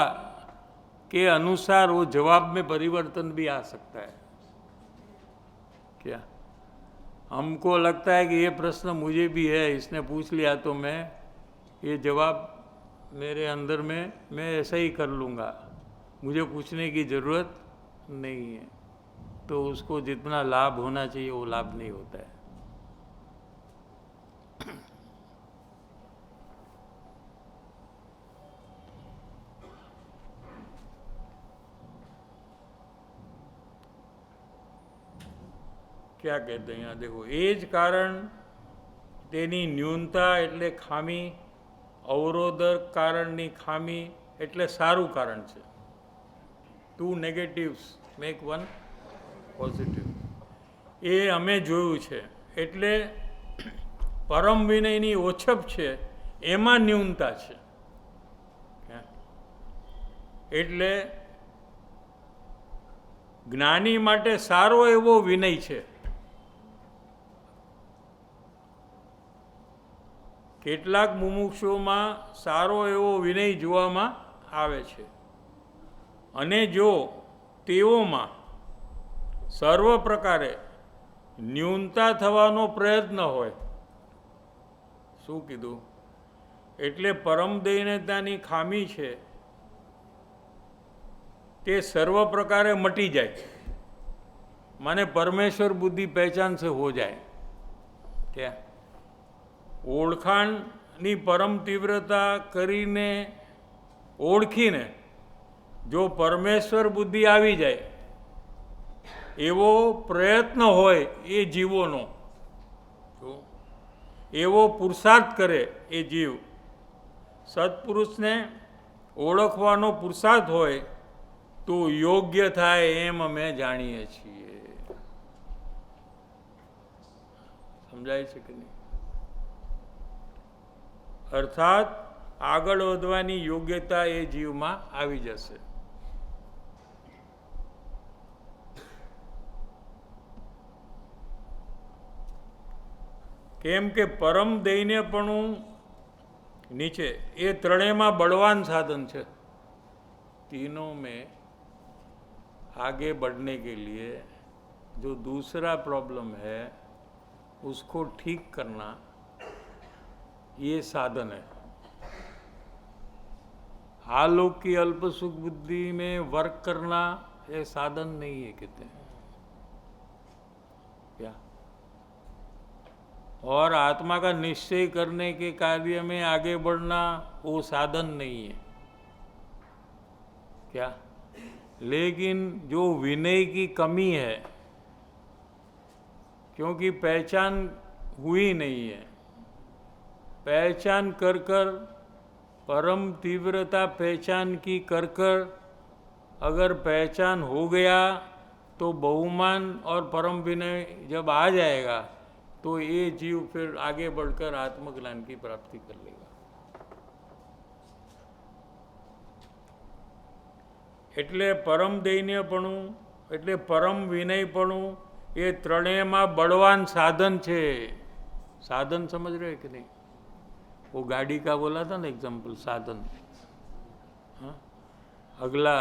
के अनुसार वो जवाब में परिवर्तन भी आ सकता है। क्या हमको लगता है कि ये प्रश्न मुझे भी है, इसने पूछ लिया तो मैं ये जवाब मेरे अंदर में मैं ऐसा ही कर लूँगा, मुझे पूछने की ज़रूरत नहीं है, तो उसको जितना लाभ होना चाहिए वो लाभ नहीं होता है। क्या कहते हैं यहाँ देखो, એ જ કારણ તેની ન્યૂનતા એટલે ખામી, અવરોધક કારણની ખામી એટલે સારું કારણ છે। 2 negatives make 1 positive, એ અમે જોયું છે। એટલે પરમ વિનયની ઓછપ છે એમાં ન્યૂનતા છે। એટલે જ્ઞાની માટે સારો એવો વિનય છે। કેટલાક મુમુક્ષુઓમાં સારો એવો વિનય જોવામાં આવે છે અને જો તેઓમાં સર્વ પ્રકારે ન્યૂનતા થવાનો પ્રયત્ન હોય, શું કીધું? એટલે પરમ દૈન્યતાની ખામી છે તે સર્વ પ્રકારે મટી જાય, माने परमेश्वर बुद्धि पहचान से हो जाए। क्या ओळखाणनी परम तीव्रता करीने ओळखीने जो परमेश्वर बुद्धि आवी जाए एवो प्रयत्न होय ए जीवोनो, एवो पुरुषार्थ करे ए जीव, सत्पुरुषने ओळखवानो पुरुषार्थ होय तो योग्य थाय एम अमे जाणीए छीए। समझाय छे कि नहीं? अर्थात आगळ वधवानी योग्यता ए जीव में आवी जशे। केम के परम दैन्यपणु नीचे ये त्रणेय में बलवान साधन है। तीनों में आगे बढ़ने के लिए जो दूसरा प्रॉब्लम है उसको ठीक करना ये साधन है। आलोक की अल्प सुख बुद्धि में वर्क करना ये साधन नहीं है, कहते हैं। क्या? और आत्मा का निश्चय करने के कार्य में आगे बढ़ना वो साधन नहीं है। क्या? लेकिन जो विनय की कमी है, क्योंकि पहचान हुई नहीं है, पहचान कर कर, परम तीव्रता पहचान की कर कर, अगर पहचान हो गया तो बहुमान और परम विनय जब आ जाएगा तो ये जीव फिर आगे बढ़कर आत्मज्ञान की प्राप्ति कर लेगा। એટલે પરમ દૈન્યપણું, એટલે પરમ વિનયપણું, એ ત્રણેયમાં બળવાન साधन છે। साधन समझ रहे कि नहीं? वो गाड़ी का बोला था ना एग्जाम्पल, साधन। हाँ, अगला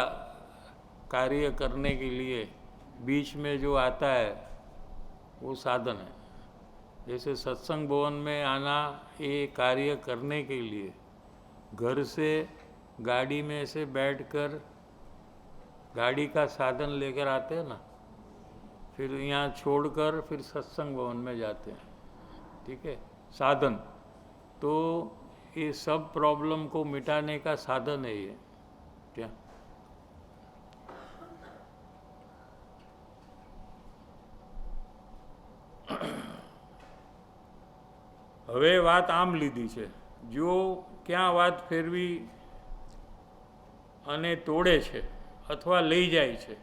कार्य करने के लिए बीच में जो आता है वो साधन है। जैसे सत्संग भवन में आना, ये कार्य करने के लिए घर से गाड़ी में से बैठकर गाड़ी का साधन लेकर आते हैं ना, फिर यहाँ छोड़कर फिर सत्संग भवन में जाते हैं, ठीक है, साधन। तो ये सब प्रॉब्लम को मिटाने का साधन है ये। क्या? હવે વાત આમ લીધી છે, જો ક્યાં વાત ફેરવી અને તોડે છે અથવા લઈ જાય છે,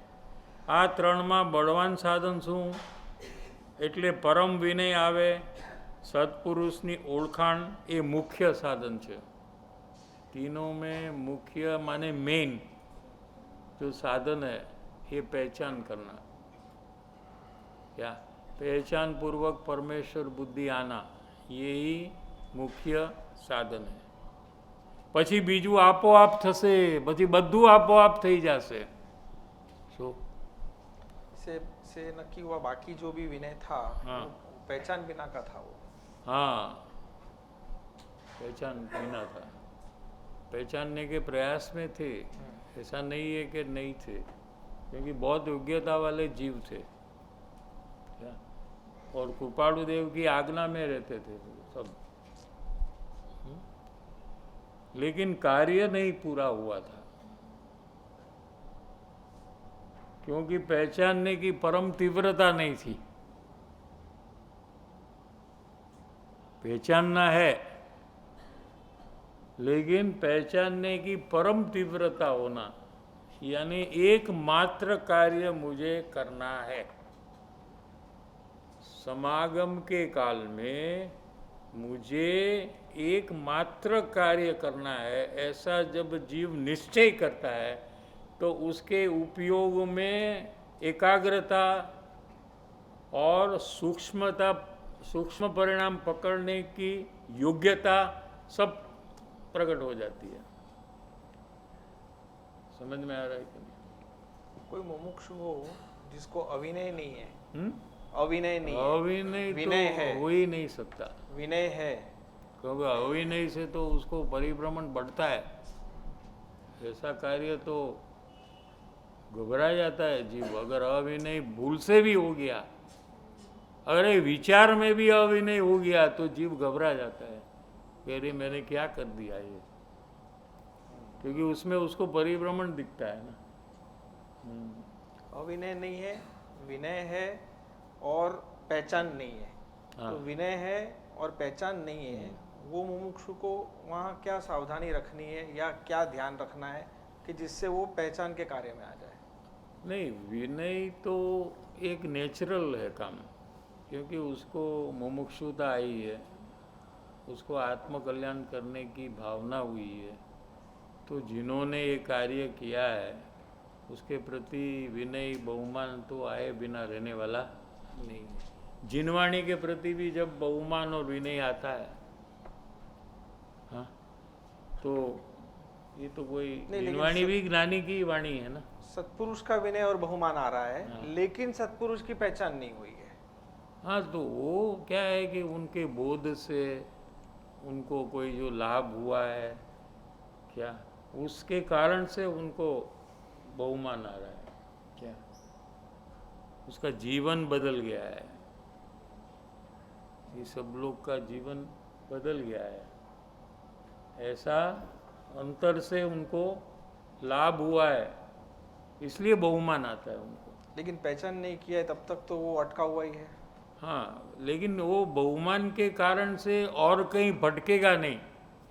આ ત્રણમાં બળવાન સાધન શું? એટલે પરમ વિનય આવે, સત્પુરુષની ઓળખાણ, એ મુખ્ય સાધન છે। तीनों में मुख्य माने मेन जो साधन है ये पहचान करना। क्या? पहचान पूर्वक परमेश्वर बुद्धि आना, यही मुख्य साधन है। પછી બીજું આપોઆપ થશે, પછી બધું આપોઆપ થઈ જશે। શું से नक्की हुआ बाकी जो भी विनय था, हाँ। वो पहचान बिना का था वो। हाँ, पहचान बिना था, पहचानने के प्रयास में थे, ऐसा नहीं है कि नहीं थे, क्योंकि बहुत योग्यता वाले जीव थे। क्या? और कृपाणु देव की आज्ञा में रहते थे सब, लेकिन कार्य नहीं पूरा हुआ था, क्योंकि पहचानने की परम तीव्रता नहीं थी। पहचानना है, लेकिन पहचानने की परम तीव्रता होना, यानी एकमात्र कार्य मुझे करना है। समागम के काल में मुझे एकमात्र कार्य करना है, ऐसा जब जीव निश्चय करता है तो उसके उपयोग में एकाग्रता और सूक्ष्मता, सूक्ष्म परिणाम पकड़ने की योग्यता सब प्रकट हो जाती है। समझ में आ रहा है कि नहीं? कोई मुमुक्षु हो जिसको अविनय नहीं है, अविनय नहीं है, अविनय विनय तो है, हो ही नहीं सकता, विनय है, क्योंकि अविनय से तो उसको परिभ्रमण बढ़ता है। ऐसा कार्य तो घबरा जाता है जीव। अगर अविनय भूल से भी हो गया, अगर ये विचार में भी अविनय हो गया तो जीव घबरा जाता है कि अरे मैंने क्या कर दिया ये, क्योंकि उसमें उसको परिभ्रमण दिखता है ना। अविनय नहीं है, विनय है और पहचान नहीं है। हाँ। तो विनय है और पहचान नहीं है, वो मुमुक्षु को वहाँ क्या सावधानी रखनी है या क्या ध्यान रखना है कि जिससे वो पहचान के कार्य में आ जाए? नहीं, विनय तो एक नेचुरल है काम, क्योंकि उसको मुमुक्षुता आई है, उसको आत्मकल्याण करने की भावना हुई है, तो जिन्होंने ये कार्य किया है उसके प्रति विनय बहुमान तो आए बिना रहने वाला नहीं है। जिनवाणी के प्रति भी जब बहुमान और विनय आता है, हाँ, तो ये तो कोई जिनवाणी भी ज्ञानी की वाणी है ना। सत्पुरुष का विनय और बहुमान आ रहा है, हाँ। लेकिन सत्पुरुष की पहचान नहीं हुई है। हाँ, तो वो क्या है कि उनके बोध से उनको कोई जो लाभ हुआ है, क्या उसके कारण से उनको बहुमान आ रहा है, क्या उसका जीवन बदल गया है, ये सब लोग का जीवन बदल गया है। ऐसा अंतर से उनको लाभ हुआ है, इसलिए बहुमान आता है उनको। लेकिन पहचान नहीं किया है तब तक तो वो अटका हुआ ही है। हाँ, लेकिन वो बहुमान के कारण से और कहीं भटकेगा नहीं।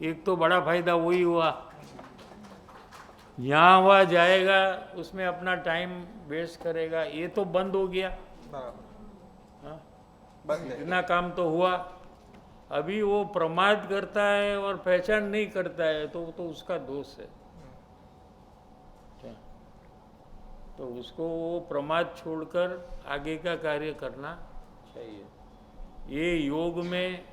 एक तो बड़ा फायदा वही हुआ, यहाँ हुआ जाएगा, उसमें अपना टाइम वेस्ट करेगा, ये तो बंद हो गया। बराबर, हाँ, बंद है। इतना काम तो हुआ। अभी वो प्रमाद करता है और पहचान नहीं करता है तो उसका दोष है क्या? तो उसको वो प्रमाद छोड़कर आगे का कार्य करना चाहिए। ये योग में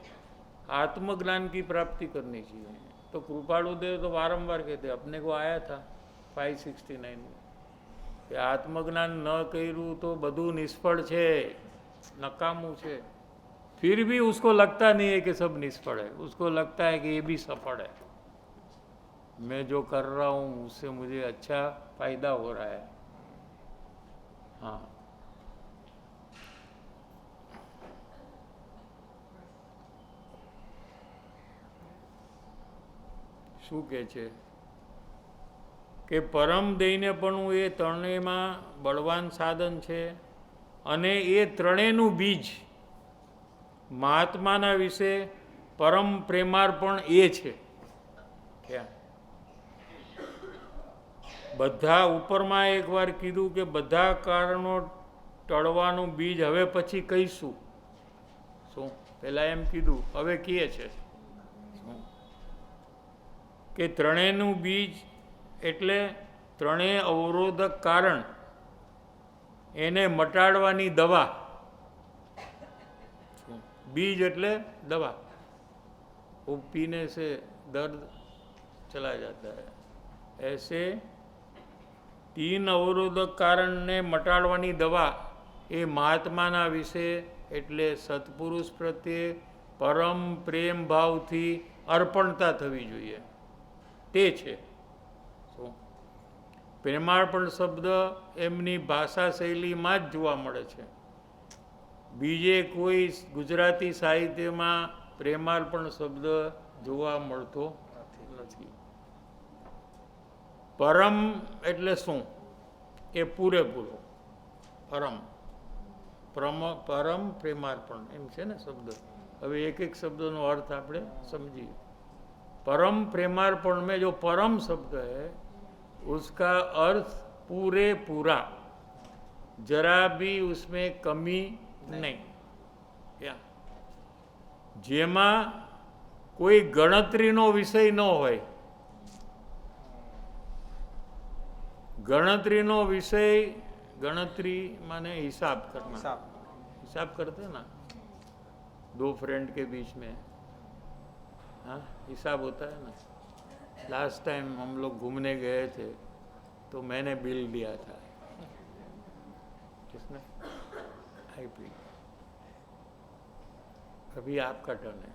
आत्मज्ञान की प्राप्ति करनी चाहिए। तो कृपालुदेव तो बारंबार कहते, अपने को आया था 569 में कि आत्मज्ञान न કર્યું तो બધું નિષ્ફળ છે, નકામું છે। फिर भी उसको लगता नहीं है कि सब निष्फल है, उसको लगता है कि ये भी सफल है। मैं जो कर रहा हूँ उससे मुझे अच्छा फायदा हो रहा है। हाँ, શું કહે છે કે પરમ દૈન્યપણું એ ત્રણેયમાં બળવાન સાધન છે અને એ ત્રણેયનું બીજ મહાત્માના વિશે પરમ પ્રેમાર્પણ એ છે। ક્યાં બધા ઉપરમાં એકવાર કીધું કે બધા કારણો ટળવાનું બીજ હવે પછી કહીશું। શું પહેલાં એમ કીધું, હવે કહે છે કે ત્રણેયનું બીજ એટલે ત્રણેય અવરોધક કારણ, એને મટાડવાની દવા। बीज એટલે दवा, वो पीने से दर्द चला जाता है। ऐसे तीन अवरोधक कारण ने मटाड़वानी दवा એ મહાત્માના વિશે એટલે સત્પુરુષ પ્રત્યે પરમ પ્રેમ ભાવથી અર્પણતા થવી જોઈએ, તે છે। શું પ્રેમાર્પણ શબ્દ એમની ભાષા શૈલીમાં જ જોવા મળે છે। બીજે કોઈ ગુજરાતી સાહિત્યમાં પ્રેમાર્પણ શબ્દ જોવા મળતો નથી। પરમ એટલે શું કે પૂરેપૂરો, પરમ परम प्रेमार्पण एम है ने शब्द। હવે एक एक शब्दों अर्थ આપણે समझिए। परम प्रेमार्पण में जो परम शब्द है उसका अर्थ पूरे पूरा, जरा भी उसमें कमी नहीं। या जेमा कोई गणतरीनो विषय न होय। गणतरीनो विषय, गणतरी माने हिसाब करना। हिसाब करते ना दो फ्रेंड के बीच में, हाँ हिसाब होता है ना। लास्ट टाइम हम लोग घूमने गए थे तो मैंने बिल दिया था। किसने? आईपी। अभी आपका टर्न है।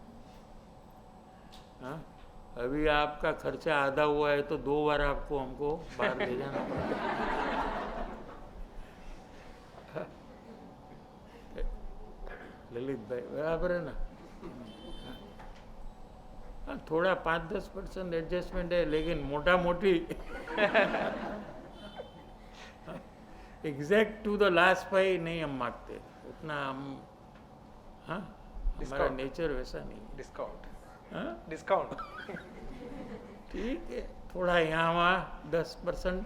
हाँ, अभी आपका खर्चा आधा हुआ है तो 2 बार आपको हमको बाहर ले जाना पड़ेगा। ललित भाई बराबर है ना? हाँ, थोड़ा 5-10% एडजस्टमेंट है, लेकिन मोटा मोटी एग्जैक्ट टू द लास्ट पाई नहीं हम मांगते उतना। हम हाँ, हमारा नेचर वैसा नहीं। डिस्काउंट, हाँ डिस्काउंट ठीक है, थोड़ा यहाँ वहाँ 10%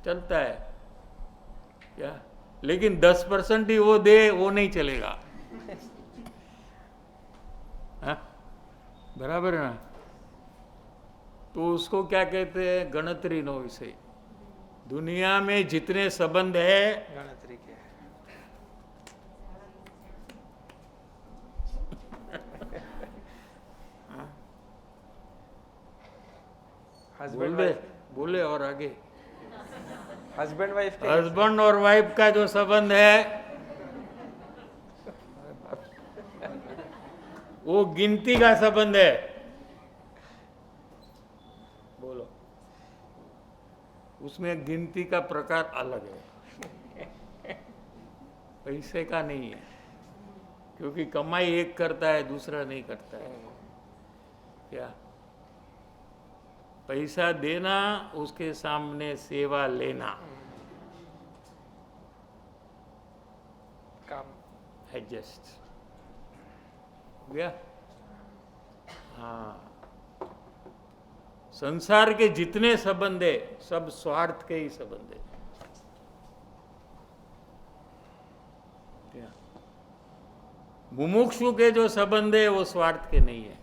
चलता है क्या, लेकिन 10% ही वो दे वो नहीं चलेगा। हाँ बराबर है ना? तो उसको क्या कहते हैं? गणतरी नो विषय। दुनिया में जितने संबंध है गणतरी के बोल दे, बोले और आगे। हस्बैंड वाइफ के, हस्बैंड और वाइफ का जो संबंध है वो गिनती का संबंध है। बोलो, उसमें गिनती का प्रकार अलग है, पैसे का नहीं है। क्योंकि कमाई एक करता है, दूसरा नहीं करता है। क्या पैसा देना, उसके सामने सेवा लेना, काम एडजस्ट गया। हाँ, संसार के जितने संबंध है सब स्वार्थ के ही संबंध है। क्या मुमुक्षु के जो संबंध है वो स्वार्थ के नहीं है,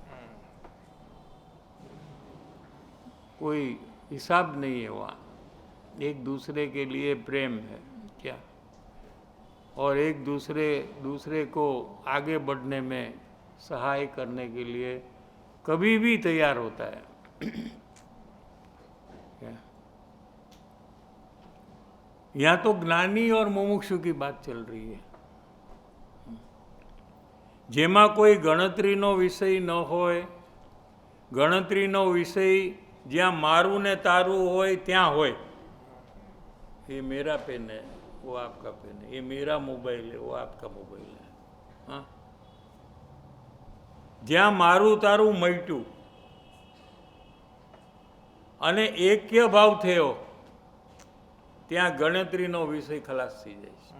कोई हिसाब नहीं है वहाँ, एक दूसरे के लिए प्रेम है। क्या और एक दूसरे को आगे बढ़ने में सहाय करने के लिए कभी भी तैयार होता है। क्या यहाँ तो ज्ञानी और मुमुक्षु की बात चल रही है, જેમાં કોઈ ગણતરીનો વિષય ન હોય, ગણતરીનો વિષય જ્યાં મારું ને તારું હોય ત્યાં હોય। ये मेरा पेन है, वो आपका पेन है, ये मेरा मोबाइल है, वो आपका मोबाइल है। हाँ, જ્યાં મારું તારું મટ્યું અને એક્ય ભાવ થયો ત્યાં ગણતરીનો વિષય ખલાસ થઈ જાય છે।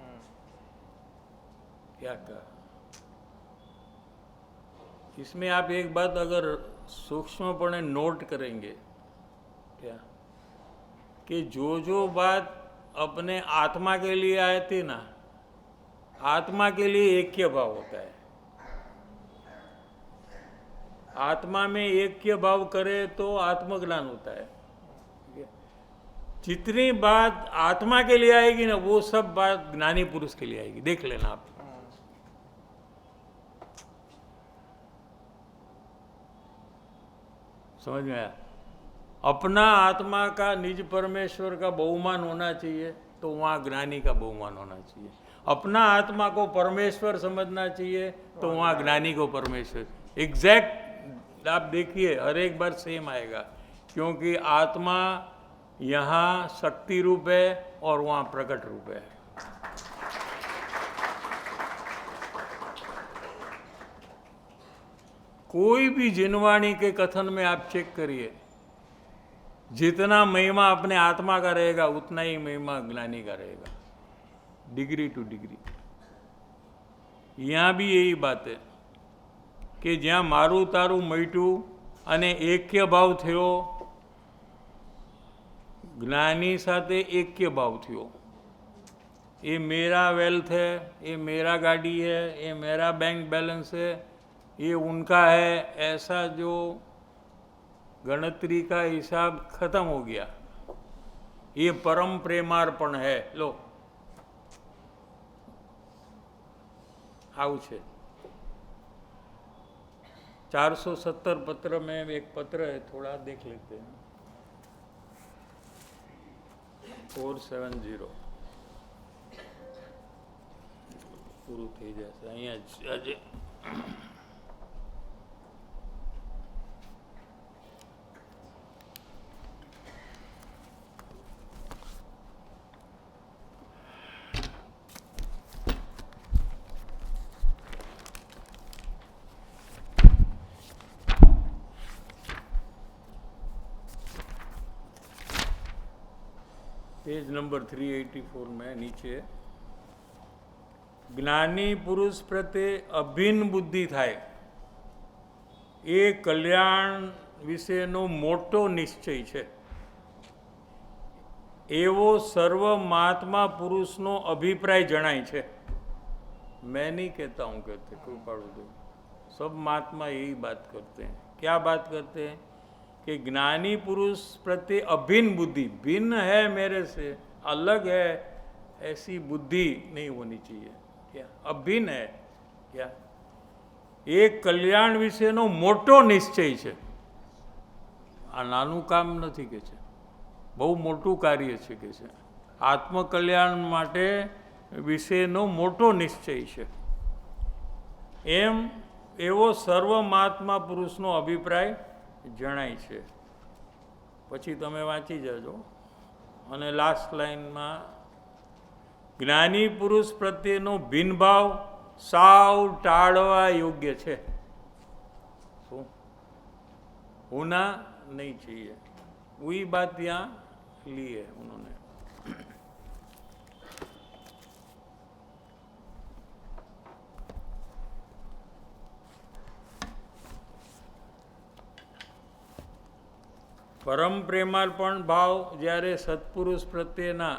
क्या कहा इसमें आप एक बात अगर सूक्ष्मपणे नोट करेंगे, क्या कि जो बात अपने आत्मा के लिए आई थी ना, आत्मा के लिए ऐक्य भाव होता है। आत्मा में ऐक्य भाव करे तो आत्मज्ञान होता है। जितनी बात आत्मा के लिए आएगी ना, वो सब बात ज्ञानी पुरुष के लिए आएगी। देख लेना आप। समझ में आया? अपना आत्मा का निज परमेश्वर का बहुमान होना चाहिए तो वहाँ ज्ञानी का बहुमान होना चाहिए। अपना आत्मा को परमेश्वर समझना चाहिए तो वहाँ ज्ञानी को परमेश्वर। एग्जैक्ट आप देखिए, हर एक बार सेम आएगा, क्योंकि आत्मा यहाँ शक्ति रूप है और वहाँ प्रकट रूप है। कोई भी जिनवाणी के कथन में आप चेक करिए, जितना महिमा अपने आत्मा का रहेगा उतना ही महिमा ज्ञानी का रहेगा, डिग्री टू डिग्री। यहाँ भी यही बात है कि ज्યાં મારું તારું મટ્યું અને એક્ય ભાવ થયો, જ્ઞાની સાથે એક્ય ભાવ થયો। ये मेरा वेल्थ है, ये मेरा गाड़ी है, ये मेरा बैंक बैलेंस है, ये उनका है, ऐसा जो गणतरी का हिसाब खत्म हो गया। ये परम प्रेमार्पण है। लो आવું છે। 470 पत्र में एक पत्र है, थोड़ा देख लेते हैं। 470 પૂરું થઈ જશે અહીંયા આજે। पेज नंबर 384 में नीचे જ્ઞાની પુરુષ પ્રત્યે અભિન્ન બુદ્ધિ થાય એ કલ્યાણ વિશેનો મોટો નિશ્ચય છે। એવો સર્વ મહાત્મા પુરુષનો અભિપ્રાય જણાય છે। मैं नहीं कहता हूँ, कहते कृपाणु देव, सब महात्मा यही बात करते हैं। क्या बात करते हैं कि ज्ञानी पुरुष प्रत्ये अभिन्न बुद्धि, भिन्न है मेरे से, अलग है, ऐसी बुद्धि नहीं होनी चाहिए। क्या अभिन्न है? क्या एक कल्याण विशेનો મોટો નિશ્ચય છે। આ નાનું કામ નથી કે છે, બહુ મોટું કાર્ય છે કે છે। આત્મકલ્યાણ માટે વિશેનો મોટો નિશ્ચય છે। એમ એવો સર્વ મહાત્મા પુરુષનો અભિપ્રાય જણાય છે। પછી તમે વાંચી જજો। અને લાસ્ટ લાઈનમાં જ્ઞાની પુરુષ પ્રત્યેનો ભિન્ન ભાવ साव टाळवा योग्य છે। શું होना नहीं चाहिए, वही बात यहाँ ली है उन्होंने। પરમ પ્રેમાર્પણ ભાવ જ્યારે સત્પુરુષ પ્રત્યેના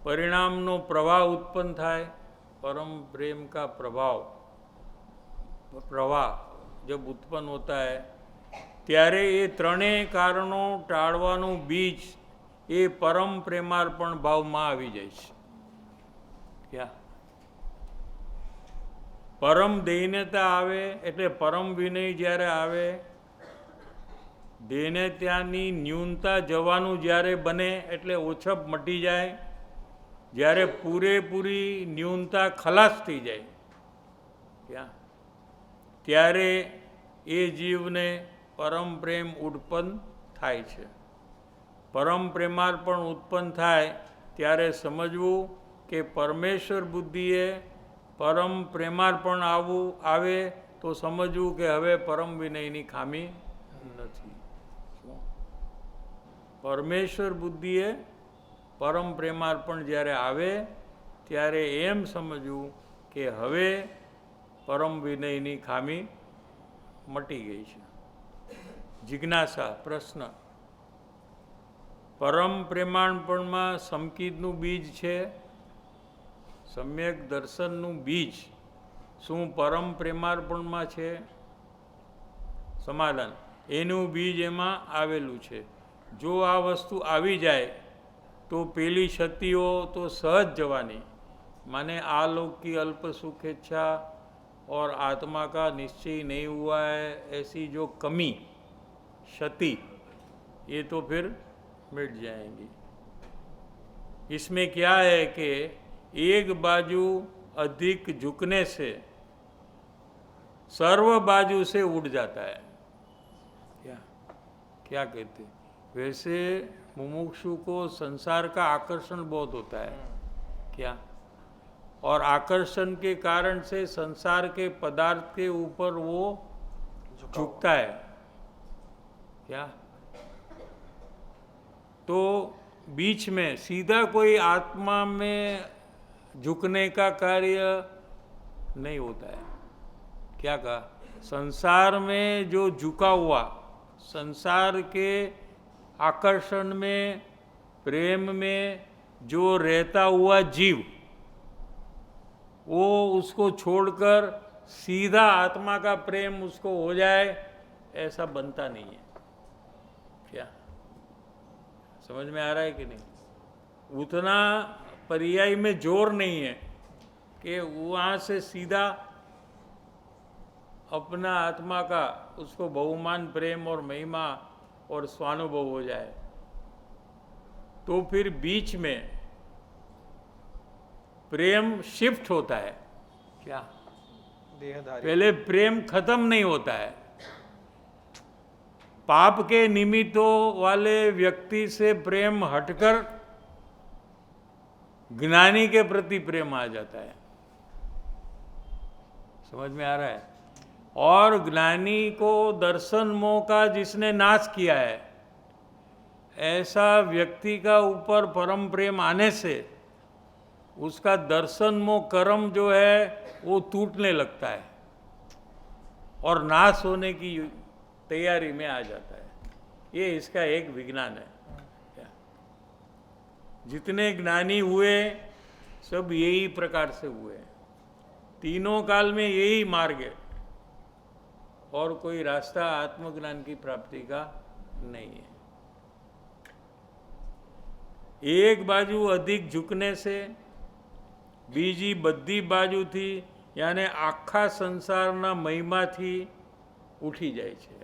પરિણામનો પ્રવાહ ઉત્પન્ન થાય, परम प्रेम का प्रवाह जब उत्पन्न होता है ત્યારે એ ત્રણેય કારણો ટાળવાનું બીજ એ પરમ પ્રેમાર્પણ ભાવમાં આવી જાય છે। ક્યાં પરમ દૈન્યતા આવે એટલે પરમ વિનય જ્યારે આવે, દૈન્યતાની ન્યૂનતા જવાનું જ્યારે બને એટલે ઓછપ મટી જાય, જ્યારે પૂરેપૂરી ન્યૂનતા ખલાસ થઈ જાય ક્યાં ત્યારે એ જીવને પરમ પ્રેમ ઉત્પન્ન થાય છે। પરમ પ્રેમાર્પણ ઉત્પન્ન થાય ત્યારે સમજવું કે પરમેશ્વર બુદ્ધિએ પરમ પ્રેમાર્પણ આવે તો સમજવું કે હવે પરમ વિનયની ખામી નથી। પરમેશ્વર બુદ્ધિએ પરમ પ્રેમાર્પણ જ્યારે આવે ત્યારે એમ સમજવું કે હવે પરમ વિનયની ખામી મટી ગઈ છે। જિજ્ઞાસા પ્રશ્ન, પરમ પ્રેમાર્પણમાં સંકિતનું બીજ છે, સમ્યક દર્શનનું બીજ શું પરમ પ્રેમાર્પણમાં છે? સમાધાન, એનું બીજ એમાં આવેલું છે। જો આ વસ્તુ આવી જાય तो पेली क्षतियों तो सहज जवानी, माने आलोक की अल्प सुख इच्छा और आत्मा का निश्चय नहीं हुआ है, ऐसी जो कमी क्षति ये तो फिर मिट जाएंगी। इसमें क्या है कि एक बाजू अधिक झुकने से सर्व बाजू से उड़ जाता है। क्या कहते हैं? वैसे मुमुक्षु को संसार का आकर्षण बहुत होता है क्या, और आकर्षण के कारण से संसार के पदार्थ के ऊपर वो झुकता है क्या। तो बीच में सीधा कोई आत्मा में झुकने का कार्य नहीं होता है। क्या कहा? संसार में जो झुका हुआ, संसार के आकर्षण में प्रेम में जो रहता हुआ जीव, वो उसको छोड़कर सीधा आत्मा का प्रेम उसको हो जाए ऐसा बनता नहीं है क्या? समझ में आ रहा है कि नहीं? उतना पर्याय में जोर नहीं है कि वहाँ से सीधा अपना आत्मा का उसको बहुमान प्रेम और महिमा और स्वानुभव हो जाए। तो फिर बीच में प्रेम शिफ्ट होता है क्या? पहले प्रेम खत्म नहीं होता है। पाप के निमित्तों वाले व्यक्ति से प्रेम हटकर ज्ञानी के प्रति प्रेम आ जाता है। समझ में आ रहा है? और ज्ञानी को दर्शन मोह का जिसने नाश किया है, ऐसा व्यक्ति का ऊपर परम प्रेम आने से उसका दर्शन मोह कर्म जो है वो टूटने लगता है और नाश होने की तैयारी में आ जाता है। ये इसका एक विज्ञान है। जितने ज्ञानी हुए सब यही प्रकार से हुए, तीनों काल में यही मार्ग है और कोई रास्ता आत्मज्ञान की प्राप्ति का नहीं है। एक बाजू अधिक झुकने से बीजी बधी बाजू थी यानी आखा संसारना महिमा थी उठी जाए छे।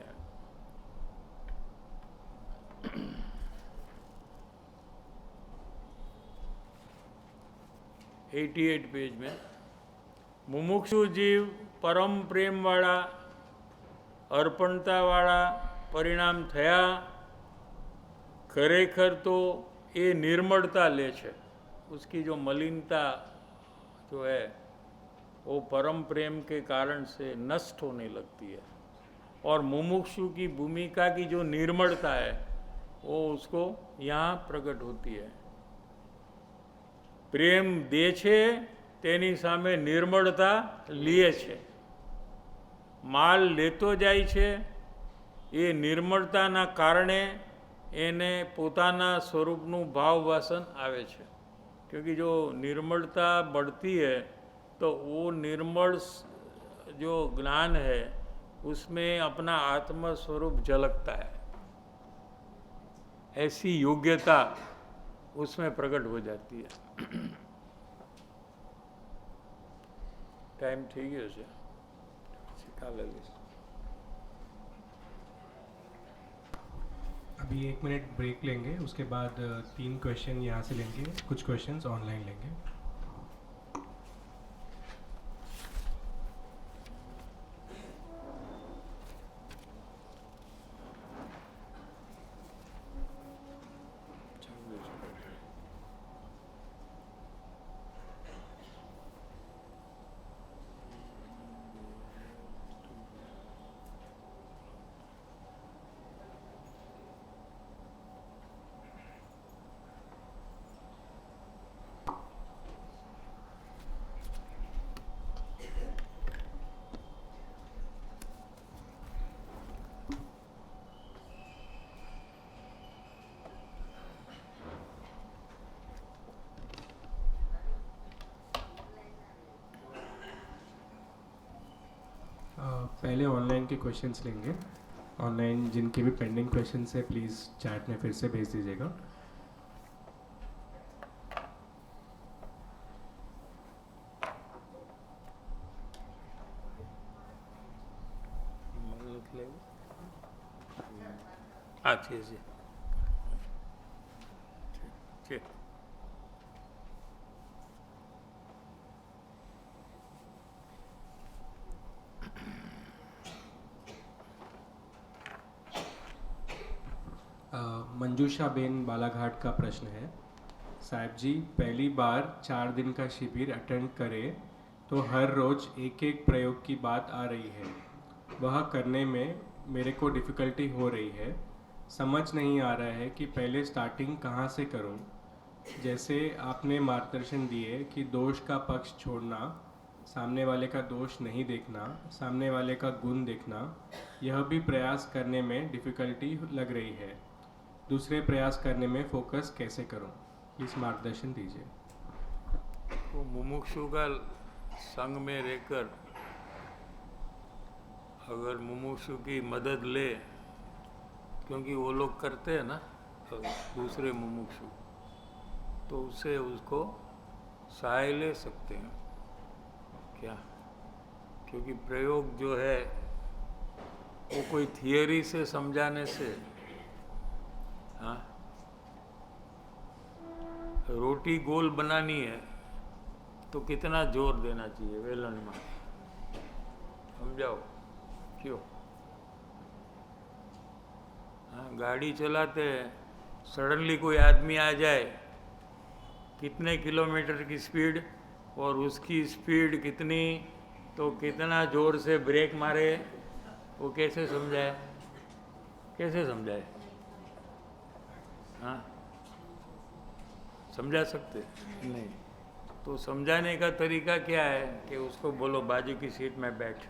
88 पेज में मुमुक्षु जीव परम प्रेम वाला अर्पणता वाला परिणाम थया, खरेखर तो ये निर्मलता ले छे, उसकी जो मलिनता जो है वो परम प्रेम के कारण से नष्ट होने लगती है, और मुमुक्षु की भूमिका की जो निर्मलता है वो उसको यहाँ प्रकट होती है। प्रेम दे छे तेनी सामे निर्मलता લે છે। માલ લેતો જાય છે એ નિર્મળતાના કારણે એને પોતાના સ્વરૂપનું ભાવ વાસન આવે છે। क्योंकि जो निर्मलता बढ़ती है तो वो निर्मल जो ज्ञान है उसमें अपना आत्म स्वरूप झलकता है, ऐसी योग्यता उसमें प्रकट हो जाती है। टाइम થઈ ગયો છે, કાલે લઈશ। अभी 1 मिनट ब्रेक लेंगे, उसके बाद 3 क्वेश्चन यहाँ से लेंगे, कुछ क्वेश्चंस ऑनलाइन लेंगे। पहले ऑनलाइन के क्वेश्चंस लेंगे। ऑनलाइन जिनके भी पेंडिंग क्वेश्चंस है प्लीज़ चैट में फिर से भेज दीजिएगा। अच्छे से ठीक। मंजूषा बेन बालाघाट का प्रश्न है, साहिब जी पहली बार 4 दिन का शिविर अटेंड करें तो हर रोज़ एक एक प्रयोग की बात आ रही है, वह करने में मेरे को डिफ़िकल्टी हो रही है, समझ नहीं आ रहा है कि पहले स्टार्टिंग कहाँ से करूं। जैसे आपने मार्गदर्शन दिए कि दोष का पक्ष छोड़ना, सामने वाले का दोष नहीं देखना, सामने वाले का गुण देखना, यह भी प्रयास करने में डिफ़िकल्टी लग रही है। दूसरे प्रयास करने में फोकस कैसे करूं, प्लीज़ मार्गदर्शन दीजिए। तो मुमुक्षु का संग में रहकर अगर मुमुक्षु की मदद ले, क्योंकि वो लोग करते हैं ना तो दूसरे मुमुक्षु, तो उससे उसको सहाय ले सकते हैं क्या। क्योंकि प्रयोग जो है वो कोई थियरी से समझाने से, हाँ, रोटी गोल बनानी है तो कितना जोर देना चाहिए वेलन में, समझाओ क्यों। हाँ, गाड़ी चलाते सडनली कोई आदमी आ जाए, कितने किलोमीटर की स्पीड और उसकी स्पीड कितनी, तो कितना ज़ोर से ब्रेक मारे, वो कैसे समझाए, कैसे समझाए। हाँ, समझा सकते नहीं। तो समझाने का तरीका क्या है कि उसको बोलो बाजू की सीट में बैठ,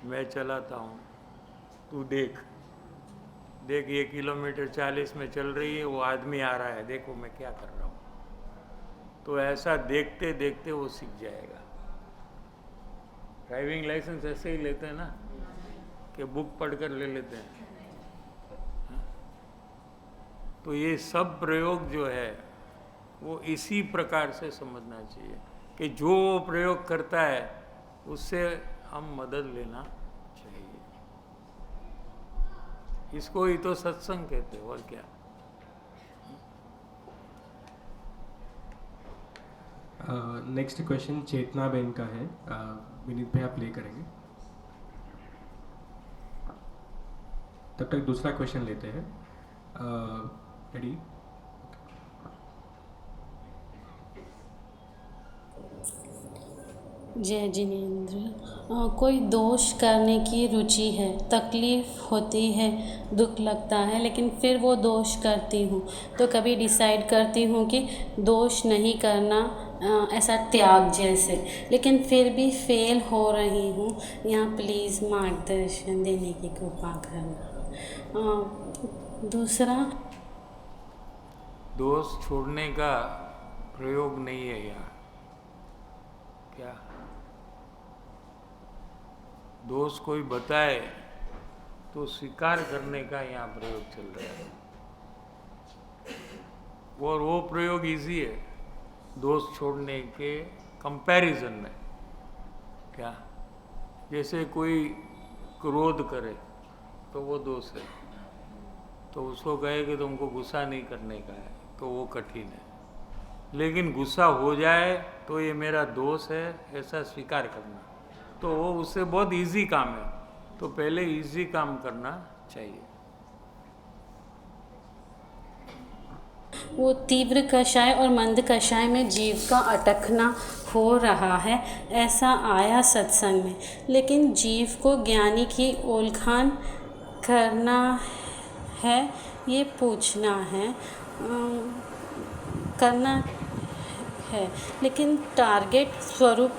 मैं चलाता हूँ, तू देख देख ये किलोमीटर 40 में चल रही है, वो आदमी आ रहा है, देखो मैं क्या कर रहा हूँ। तो ऐसा देखते देखते वो सीख जाएगा। ड्राइविंग लाइसेंस ऐसे ही लेते हैं ना कि बुक पढ़कर ले लेते हैं। तो ये सब प्रयोग जो है वो इसी प्रकार से समझना चाहिए कि जो वो प्रयोग करता है उससे हम मदद लेना चाहिए। इसको ही तो सत्संग कहते हैं, और क्या। नेक्स्ट क्वेश्चन चेतना बेन का है, विनीत भाई आप प्ले करेंगे। तब तक दूसरा क्वेश्चन लेते हैं। रेडी? जय जिनेन्द्र। कोई दोष करने की रुचि है, तकलीफ़ होती है, दुख लगता है, लेकिन फिर वो दोष करती हूँ। तो कभी डिसाइड करती हूँ कि दोष नहीं करना, ऐसा त्याग जैसे, लेकिन फिर भी फेल हो रही हूँ। यहाँ प्लीज़ मार्गदर्शन देने की कृपा करना। दूसरा, दोष छोड़ने का प्रयोग नहीं है यहाँ। क्या दोष कोई बताए तो स्वीकार करने का यहाँ प्रयोग चल रहा है, और वो प्रयोग इजी है दोष छोड़ने के कंपैरिजन में। क्या जैसे कोई क्रोध करे तो वो दोष है, तो उसको कहे कि तुमको गुस्सा नहीं करने का है, तो वो कठिन है। लेकिन गुस्सा हो जाए तो ये मेरा दोष है ऐसा स्वीकार करना, तो वो उससे बहुत इजी काम है। तो पहले इजी काम करना चाहिए। वो तीव्र कषाय और मंद कषाय में जीव का अटकना हो रहा है, ऐसा आया सत्संग में। लेकिन जीव को ज्ञानी की ओलखान करना है, ये पूछना है, करना है, लेकिन टारगेट स्वरूप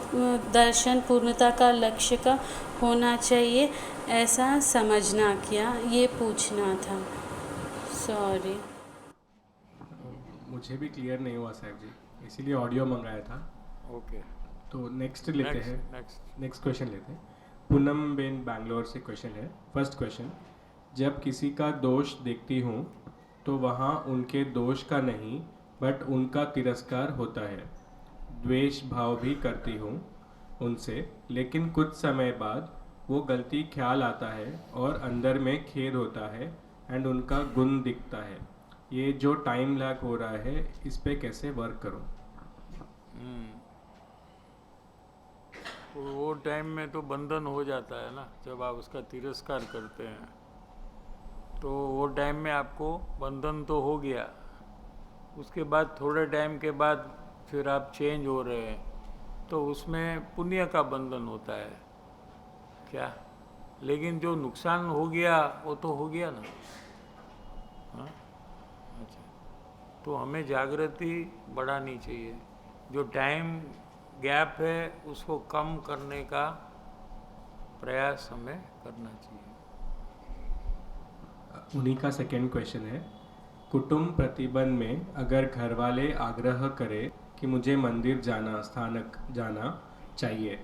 दर्शन पूर्णता का लक्ष्य का होना चाहिए, ऐसा समझना क्या, ये पूछना था। सॉरी। मुझे भी क्लियर नहीं हुआ साहब जी, इसीलिए ऑडियो मंगाया था। ओके, तो नेक्स्ट लेते हैं, नेक्स्ट। नेक्स्ट क्वेश्चन लेते हैं। पूनम बेन बैंगलोर से क्वेश्चन है। फर्स्ट क्वेश्चन, जब किसी का दोष देखती हूँ तो वहाँ उनके दोष का नहीं बट उनका तिरस्कार होता है। द्वेष भाव भी करती हूँ उनसे, लेकिन कुछ समय बाद वो गलती ख्याल आता है और अंदर में खेद होता है एंड उनका गुण दिखता है। ये जो टाइम लैग हो रहा है, इस पे कैसे वर्क करूँ? तो वो टाइम में तो बंधन हो जाता है ना, जब आप उसका तिरस्कार करते हैं तो वो टाइम में आपको बंधन तो हो गया। उसके बाद थोड़े टाइम के बाद फिर आप चेंज हो रहे हैं, तो उसमें पुण्य का बंधन होता है। क्या लेकिन जो नुकसान हो गया वो तो हो गया ना। हाँ, अच्छा, तो हमें जागृति बढ़ानी चाहिए। जो टाइम गैप है उसको कम करने का प्रयास हमें करना चाहिए। उन्हीं का सेकेंड क्वेश्चन है, कुटुंब प्रतिबंध में अगर घर वाले आग्रह करें कि मुझे मंदिर जाना, स्थानक जाना चाहिए,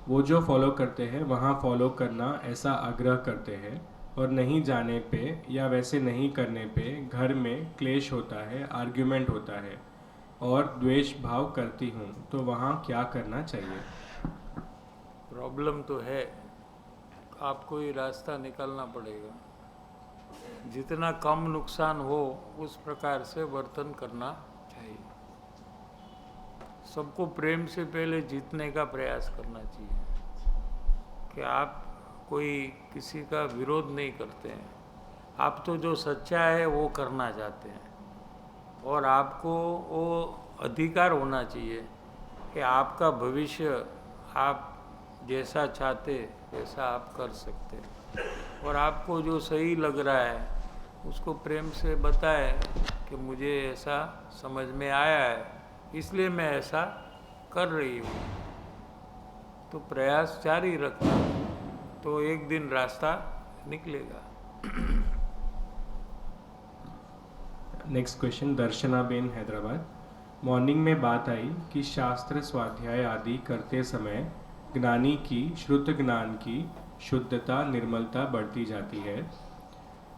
वो जो फॉलो करते हैं वहाँ फॉलो करना ऐसा आग्रह करते हैं, और नहीं जाने पे या वैसे नहीं करने पे घर में क्लेश होता है, आर्ग्यूमेंट होता है और द्वेष भाव करती हूँ, तो वहाँ क्या करना चाहिए? प्रॉब्लम तो है, आपको ये रास्ता निकालना पड़ेगा। जितना कम नुकसान हो उस प्रकार से वर्तन करना चाहिए। सबको प्रेम से पहले जीतने का प्रयास करना चाहिए कि आप कोई किसी का विरोध नहीं करते हैं, आप तो जो सच्चा है वो करना चाहते हैं, और आपको वो अधिकार होना चाहिए कि आपका भविष्य आप जैसा चाहते वैसा आप कर सकते हैं, और आपको जो सही लग रहा है उसको प्रेम से बताएं कि मुझे ऐसा समझ में आया है, इसलिए मैं ऐसा कर रही हूँ। तो प्रयास जारी रखना, तो एक दिन रास्ता निकलेगा। नेक्स्ट क्वेश्चन, दर्शना बेन हैदराबाद। मॉर्निंग में बात आई कि शास्त्र स्वाध्याय आदि करते समय ज्ञानी की, श्रुत ज्ञान की शुद्धता, निर्मलता बढ़ती जाती है।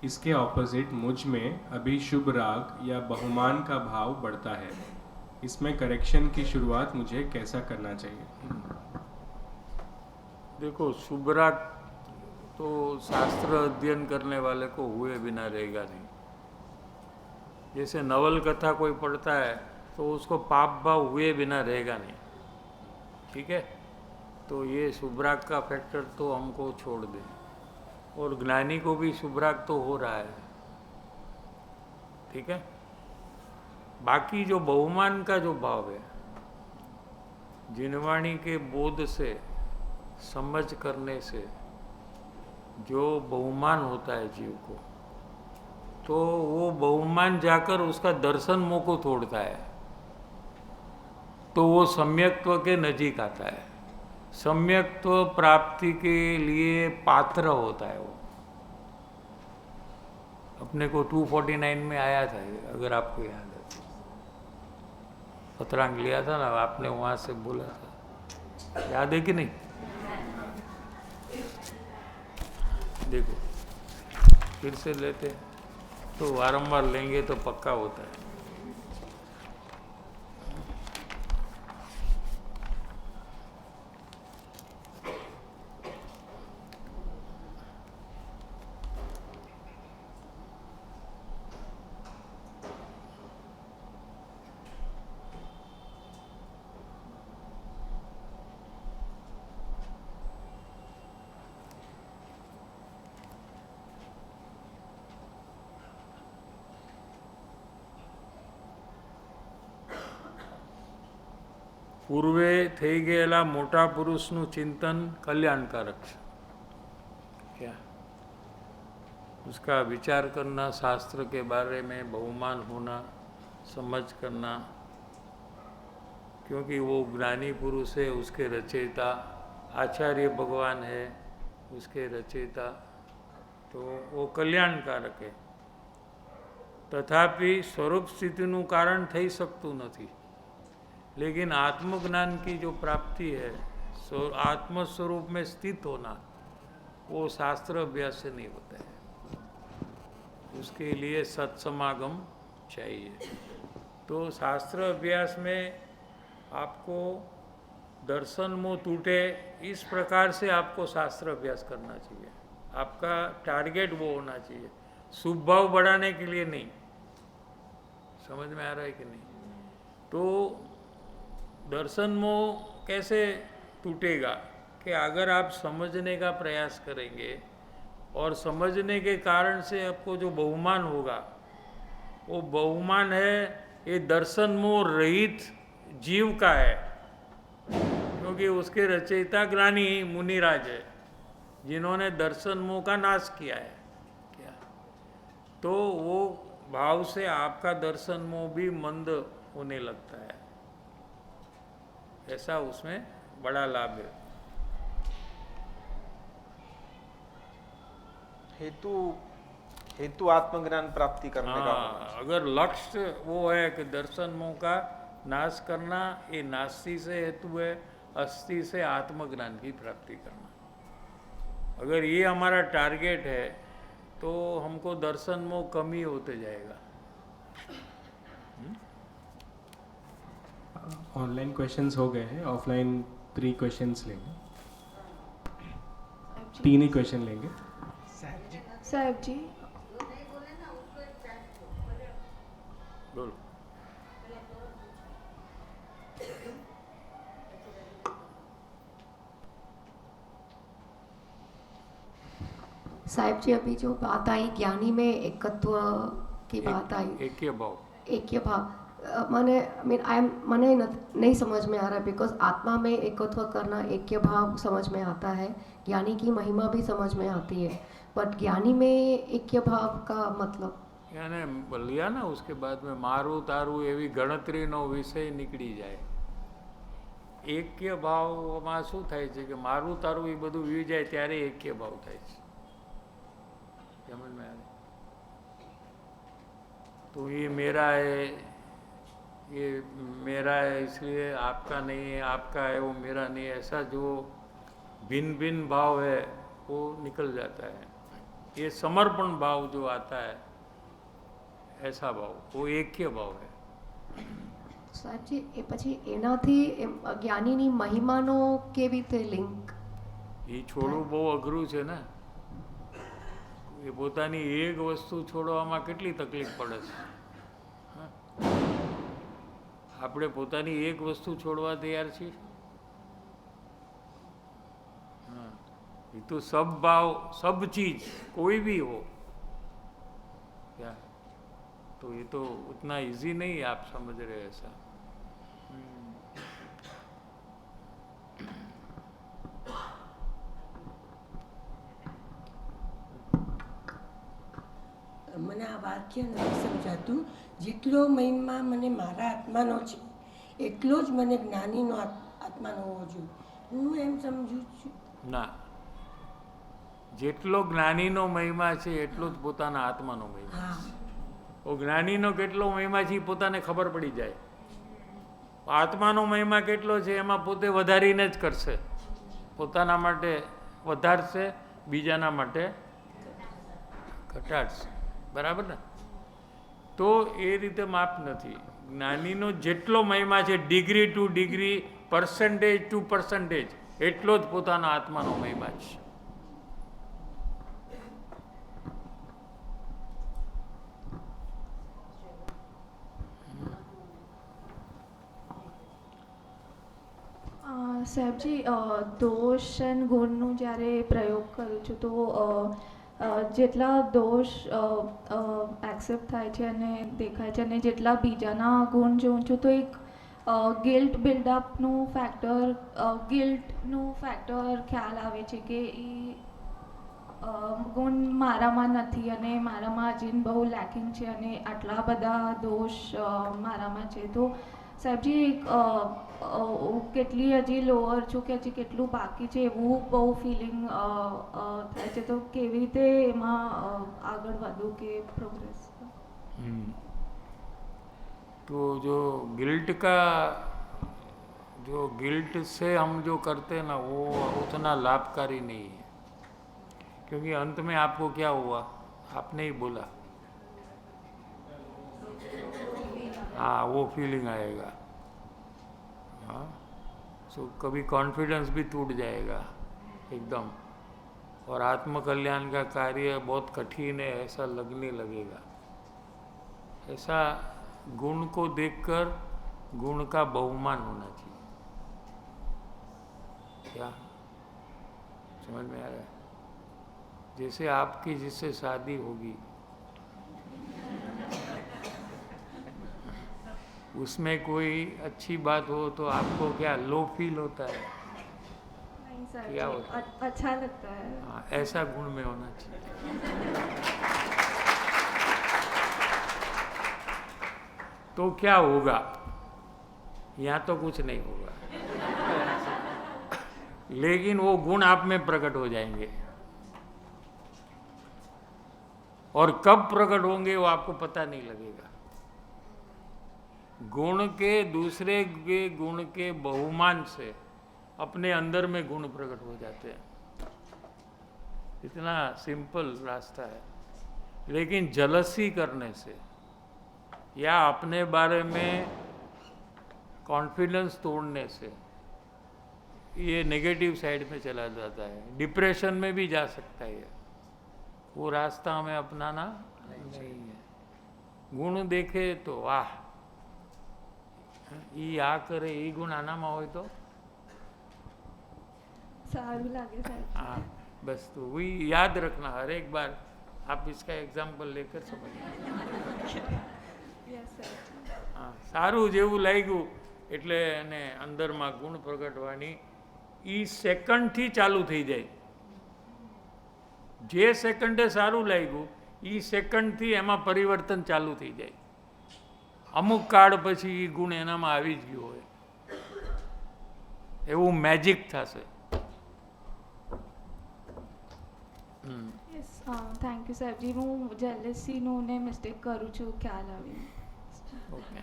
इसके ऑपोजिट मुझ में अभी शुभ राग या बहुमान का भाव बढ़ता है। इसमें करेक्शन की शुरुआत मुझे कैसा करना चाहिए? देखो, शुभ राग तो शास्त्र अध्ययन करने वाले को हुए बिना रहेगा नहीं। जैसे नवल कथा कोई पढ़ता है तो उसको पाप भाव हुए बिना रहेगा नहीं। ठीक है, तो ये शुभ राग का फैक्टर तो हमको छोड़ दें, और ज्ञानी को भी शुभ राग तो हो रहा है। ठीक है, बाकी जो बहुमान का जो भाव है जिनवाणी के बोध से, समझ करने से जो बहुमान होता है जीव को, तो वो बहुमान जाकर उसका दर्शन मोह को तोड़ता है, तो वो सम्यक्त्व के नजीक आता है, सम्यक्त्व प्राप्ति के लिए पात्र होता है। वो अपने को 249 में आया था, अगर आपको याद है, पत्रांक लिया था ना आपने, वहाँ से बोला था, याद है कि नहीं? देखो फिर से लेते हैं, तो बारंबार लेंगे तो पक्का होता है। પૂર્વે થઈ ગયેલા મોટા પુરુષનું ચિંતન કલ્યાણકારક છે। क्या उसका विचार करना, शास्त्र के बारे में बहुमान होना, समझ करना, क्योंकि वो ज्ञानी पुरुष है, उसके रचयिता आचार्य भगवान है, उसके रचयिता, तो वो कल्याणकारक है। तथापि स्वरूप स्थितिનું कारण થઈ શકતું નથી, लेकिन आत्मज्ञान की जो प्राप्ति है, आत्म स्वरूप में स्थित होना, वो शास्त्र अभ्यास से नहीं होता है। उसके लिए सत्समागम चाहिए। तो शास्त्र अभ्यास में आपको दर्शन मोह टूटे, इस प्रकार से आपको शास्त्र अभ्यास करना चाहिए। आपका टारगेट वो होना चाहिए, शुभ भाव बढ़ाने के लिए नहीं। समझ में आ रहा है कि नहीं? तो दर्शन मोह कैसे टूटेगा कि अगर आप समझने का प्रयास करेंगे और समझने के कारण से आपको जो बहुमान होगा, वो बहुमान है ये दर्शन मोह रहित जीव का है, क्योंकि उसके रचयिता ज्ञानी मुनिराज है, जिन्होंने दर्शन मोह का नाश किया है। क्या तो वो भाव से आपका दर्शन मोह भी मंद होने लगता है, ऐसा उसमें बड़ा लाभ है। हेतु आत्मज्ञान प्राप्ति करने का होना चाहिए। अगर लक्ष्य वो है कि दर्शन मोह का नाश करना, ये नास्ति से हेतु है, अस्थि से आत्मज्ञान की प्राप्ति करना, अगर ये हमारा टारगेट है तो हमको दर्शन मोह कम ही होते जाएगा। ऑनलाइन क्वेश्चंस हो गए हैं, ऑफलाइन 3 क्वेश्चंस लेंगे, 3 ही क्वेश्चन लेंगे। साहब जी, बोलो। साहब जी, अभी जो बात आई ज्ञानी में एकत्व की बात आई, ऐक्य भाव, ऐक्य भाव, मैंने नहीं समझ में आ रहा है, बिकॉज आत्मा में एकत्व करना, ऐक्य भाव समझ में आता है, ज्ञानी की महिमा भी समझ में आती है, बट ज्ञानी में ऐक्य भाव का मतलब यानी लिया ना, उसके बाद में मारू तारू एवी गणतरीનો વિષય નીકળી જાય। ऐक्य भावમાં શું થાય છે કે મારું તારું એ બધું વી જાય ત્યારે ऐक्य भाव થાય છે। समझ में आ रहा? तो ये मेरा है, ये मेरा है इसलिए आपका नहीं है, आपका है वो मेरा नहीं है, ऐसा जो भिन्न भिन्न भाव है वो निकल जाता है। ये समर्पण भाव जो आता है, ऐसा भाव, वो ऐक्य भाव है। સાહેબજી એ પછી એનાથી જ્ઞાનીની મહિમાનો કેવી રીતે લિંક? એ છોડવું બહુ અઘરું છે ને, એ પોતાની એક વસ્તુ છોડવામાં કેટલી તકલીફ પડે છે। હા? આપણે પોતાની એક વસ્તુ છોડવા તૈયાર છીએ? हाँ, ये तो सब भाव, सब चीज कोई भी हो, क्या तो ये तो उतना इजी नहीं है, आप समझ रहे हैं ऐसा। વાક્ય નથી સમજાતું. જેટલો મહિમા મને મારા આત્માનો છે એટલો જ મને જ્ઞાનીનો આત્માનો હોવો જોઈએ. હું એમ સમજુ છું. ના, જેટલો જ્ઞાનીનો મહિમા છે એટલો જ પોતાના આત્માનો મહિમા. હા, ઓ જ્ઞાનીનો કેટલો મહિમા છે એ પોતાને ખબર પડી જાય. આત્માનો મહિમા કેટલો છે એમાં પોતે વધારીને જ કરશે. પોતાના માટે વધારશે, બીજાના માટે ઘટાડશે. બરાબર ને? તો એ રીતે માપ નથી. જ્ઞાનીનો જેટલો મહિમા છે, degree to degree, percentage to percentage, એટલો જ પોતાના આત્માનો મહિમા છે. સાહેબજી, દોષ અને ગુણનું જ્યારે પ્રયોગ કરું છું તો જેટલા દોષ એક્સેપ્ટ થાય છે અને દેખાય છે અને જેટલા બીજાના ગુણ જોઉં છું તો એક ગિલ્ટ બિલ્ડઅપનું ફેક્ટર ખ્યાલ આવે છે કે એ ગુણ મારામાં નથી અને મારામાં હજી બહુ લેકિંગ છે અને આટલા બધા દોષ મારામાં છે. તો સાહેબજી, કેટલી હજી લોઅર છું કે હજી કેટલું બાકી છે એવું બહુ ફિલિંગ થાય છે. તો કેવી રીતે એમાં આગળ વધું કે પ્રોગ્રેસ? तो जो गिल्ट से हम जो करते हैं ना, वो उतना लाभकारी नहीं है. क्योंकि अंत में आपको क्या हुआ, आपने ही बोला, हाँ, वो फीलिंग आएगा. हाँ, सो कभी कॉन्फिडेंस भी टूट जाएगा एकदम, और आत्मकल्याण का कार्य बहुत कठिन है ऐसा लगने लगेगा. ऐसा गुण को देखकर गुण का बहुमान होना चाहिए. क्या समझ में आ रहा है? जैसे आपकी जिससे शादी होगी, उसमें कोई अच्छी बात हो तो आपको क्या लो फील होता है? नहीं सर, क्या होता है? अच्छा लगता है. हाँ, ऐसा गुण में होना चाहिए. तो क्या होगा? यहाँ तो कुछ नहीं होगा, लेकिन वो गुण आप में प्रकट हो जाएंगे. और कब प्रकट होंगे वो आपको पता नहीं लगेगा. गुण के दूसरे के गुण के बहुमान से अपने अंदर में गुण प्रकट हो जाते हैं. इतना सिंपल रास्ता है. लेकिन जलसी करने से या अपने बारे में कॉन्फिडेंस तोड़ने से ये नेगेटिव साइड में चला जाता है. डिप्रेशन में भी जा सकता है. वो रास्ता हमें अपनाना नहीं है. गुण देखे तो वाह, ये आ करे, ये गुण आनाમાં હોય તો सारू लागे साहब. हाँ, बस तो वही याद रखना. हर एक बार आप इसका एग्जाम्पल लेकर समझना. Yes sir. હા, સારું જેવું લાગ્યું એટલે એને અંદરમાં ગુણ પ્રગટવાની એ સેકન્ડથી ચાલુ થઈ જાય. જે સેકન્ડે સારું લાગ્યું એ સેકન્ડથી એમાં પરિવર્તન ચાલુ થઈ જાય. અમુક કાળ પછી એ ગુણ એનામાં આવી જ ગયો હોય એવું મેજિક થશે. યસ, થેન્ક યુ સાહેબજી. હું જેલસીનું ને મિસ્ટેક કરું છું, ખ્યાલ આવી. ઓકે,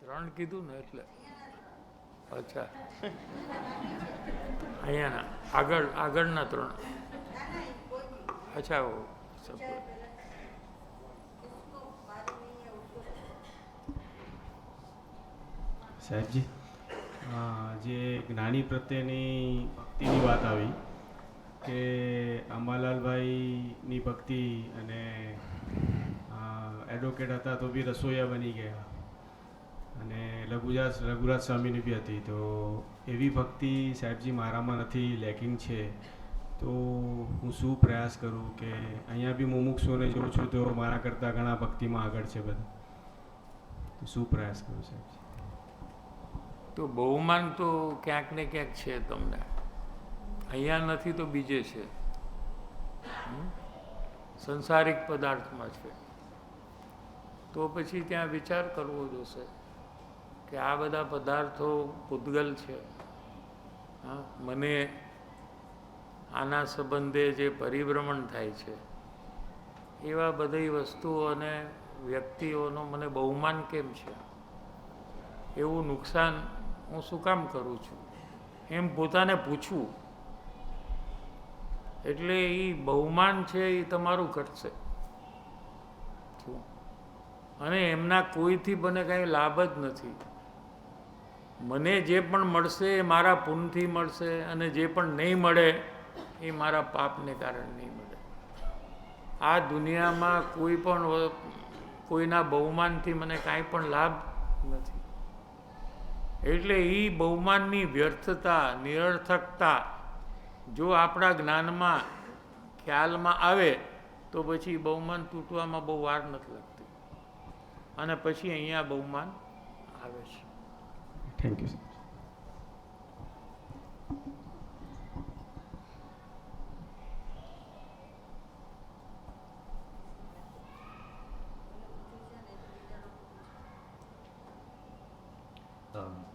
ત્રણ કીધું ને એટલે. અચ્છા, અહીંયાના આગળના ત્રણ. અચ્છા, સાહેબજી, જે જ્ઞાની પ્રત્યેની ભક્તિની વાત આવી કે અંબાલાલભાઈની ભક્તિ અને એડવોકેટ હતા તો બી રસોઈયા બની ગયા અને રઘુરાજ સ્વામીની બી હતી. તો એવી ભક્તિ સાહેબજી મારામાં નથી, લેકિંગ છે. તો હું શું પ્રયાસ કરું કે અહીંયા બી મુમુક્ષુઓને જોઉં છું તો મારા કરતાં ઘણા ભક્તિમાં આગળ છે બધા. તો શું પ્રયાસ કરું સાહેબજી? તો બહુમાન તો ક્યાંક ને ક્યાંક છે તમને. અહીંયા નથી તો બીજે છે, સંસારિક પદાર્થમાં છે, તો પછી ત્યાં વિચાર કરવો જોશે કે આ બધા પદાર્થો પૂતગલ છે. હા, મને આના સંબંધે જે પરિભ્રમણ થાય છે એવા બધી વસ્તુઓ અને વ્યક્તિઓનો મને બહુમાન કેમ છે, એવું નુકસાન હું શું કામ કરું છું, એમ પોતાને પૂછવું. એટલે એ બહુમાન છે એ તમારું ઘટશે અને એમના કોઈથી મને કાંઈ લાભ જ નથી. મને જે પણ મળશે એ મારા પુણ્યથી મળશે અને જે પણ નહીં મળે એ મારા પાપને કારણે નહીં મળે. આ દુનિયામાં કોઈના બહુમાનથી મને કાંઈ પણ લાભ નથી. એટલે એ બહુમાનની વ્યર્થતા, નિરર્થકતા જો આપણા જ્ઞાનમાં ખ્યાલમાં આવે તો પછી બહુમાન તૂટવામાં બહુ વાર નથી લાગતી અને પછી અહીંયા બહુમાન આવે છે. Thank you sir.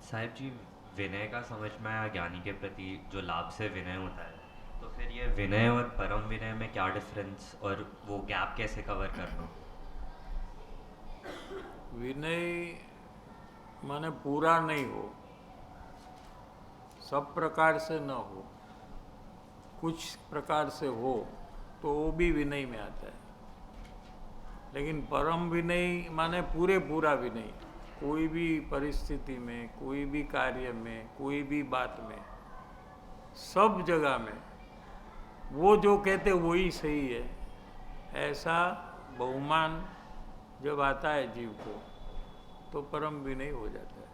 साहिब जी, विनय का समझ में आया ज्ञानी के प्रति जो लाभ से विनय होता है, तो फिर ये विनय और परम विनय में क्या डिफरेंस और वो गैप कैसे कवर करना? विनय माने पूरा नहीं हो, सब प्रकार से न हो, कुछ प्रकार से हो तो वो भी विनय में आता है. लेकिन परम विनय माने पूरा विनय, कोई भी परिस्थिति में, कोई भी कार्य में, कोई भी बात में, सब जगह में वो जो कहते वही सही है, ऐसा बहुमान जब आता है जीव को तो परम विनय हो जाता है.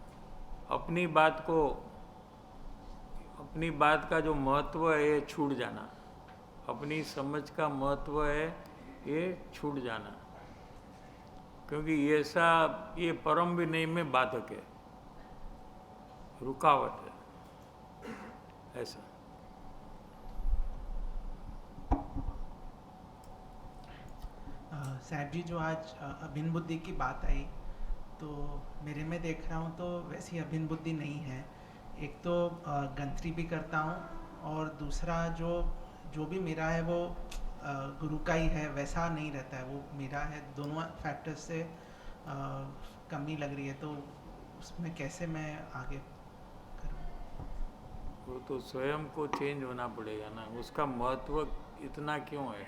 अपनी बात का जो महत्व है ये छूट जाना, अपनी समझ का महत्व है ये छूट जाना, क्योंकि ये परम विनय में बाधक है, रुकावट है. ऐसा साहब जी, जो आज अभिन्न बुद्धि की बात आई तो मेरे में देख रहा हूँ तो वैसी अभिन्न बुद्धि नहीं है. एक तो गंतरी भी करता हूँ और दूसरा जो भी मेरा है वो गुरु का ही है, वैसा नहीं रहता है, वो मेरा है. दोनों फैक्टर्स से कमी लग रही है, तो उसमें कैसे मैं आगे करूँ? वो तो स्वयं को चेंज होना पड़ेगा ना. उसका महत्व इतना क्यों है?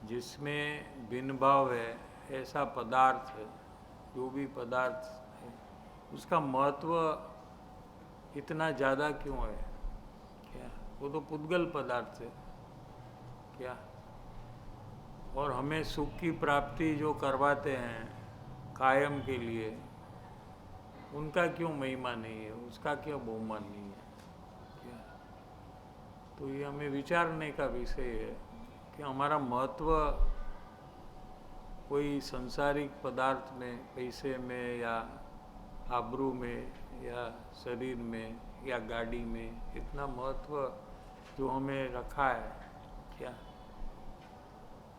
जिसमें भिन्न भाव है ऐसा पदार्थ है, जो भी पदार्थ है उसका महत्व इतना ज़्यादा क्यों है? क्या वो तो पुद्गल पदार्थ है क्या? और हमें सुख की प्राप्ति जो करवाते हैं कायम के लिए, उनका क्यों महिमा नहीं है, उसका क्यों बहुमान नहीं है? क्या तो ये हमें विचारने का विषय है कि हमारा महत्व कोई संसारिक पदार्थ में, पैसे में या आबरू में या शरीर में या गाड़ी में, इतना महत्व जो हमें रखा है क्या?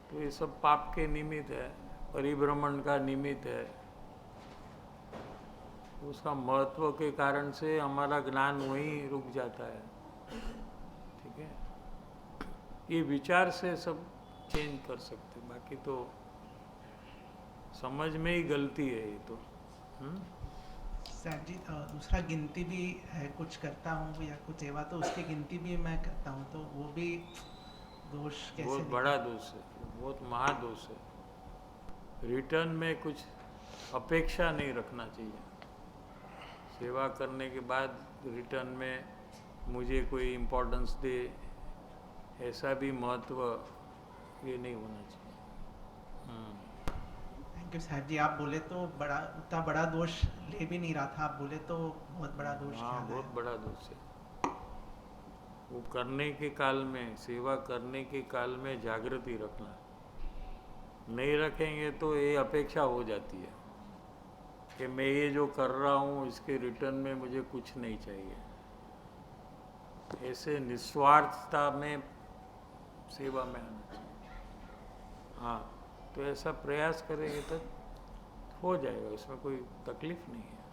तो ये सब पाप के निमित्त है, परिभ्रमण का निमित्त है. उसका महत्व के कारण से हमारा ज्ञान वहीं रुक जाता है. ठीक है, ये विचार से सब चेंज कर सकते, बाकी तो समझ में ही गलती है ये तो. साहब जी, दूसरा गिनती भी है, कुछ करता हूँ या कुछ सेवा, तो उसकी गिनती भी मैं करता हूँ, तो वो भी दोष कैसे? बहुत बड़ा दोष है, बहुत महादोष है. रिटर्न में कुछ अपेक्षा नहीं रखना चाहिए. सेवा करने के बाद रिटर्न में मुझे कोई इम्पोर्टेंस दे, ऐसा भी महत्व ये नहीं होना चाहिए. थैंक यू साहब जी. आप बोले तो उतना बड़ा दोष ले भी नहीं रहा था, आप बोले तो बहुत बड़ा दोष. हाँ, बहुत बड़ा दोष है. वो करने के काल में, सेवा करने के काल में जागृति रखना. नहीं रखेंगे तो ये अपेक्षा हो जाती है कि मैं ये जो कर रहा हूँ इसके रिटर्न में मुझे कुछ नहीं चाहिए. ऐसे निस्वार्थता में सेवा में आना चाहिए। हाँ, तो ऐसा प्रयास करेंगे तो हो जाएगा, उसमें कोई तकलीफ नहीं है।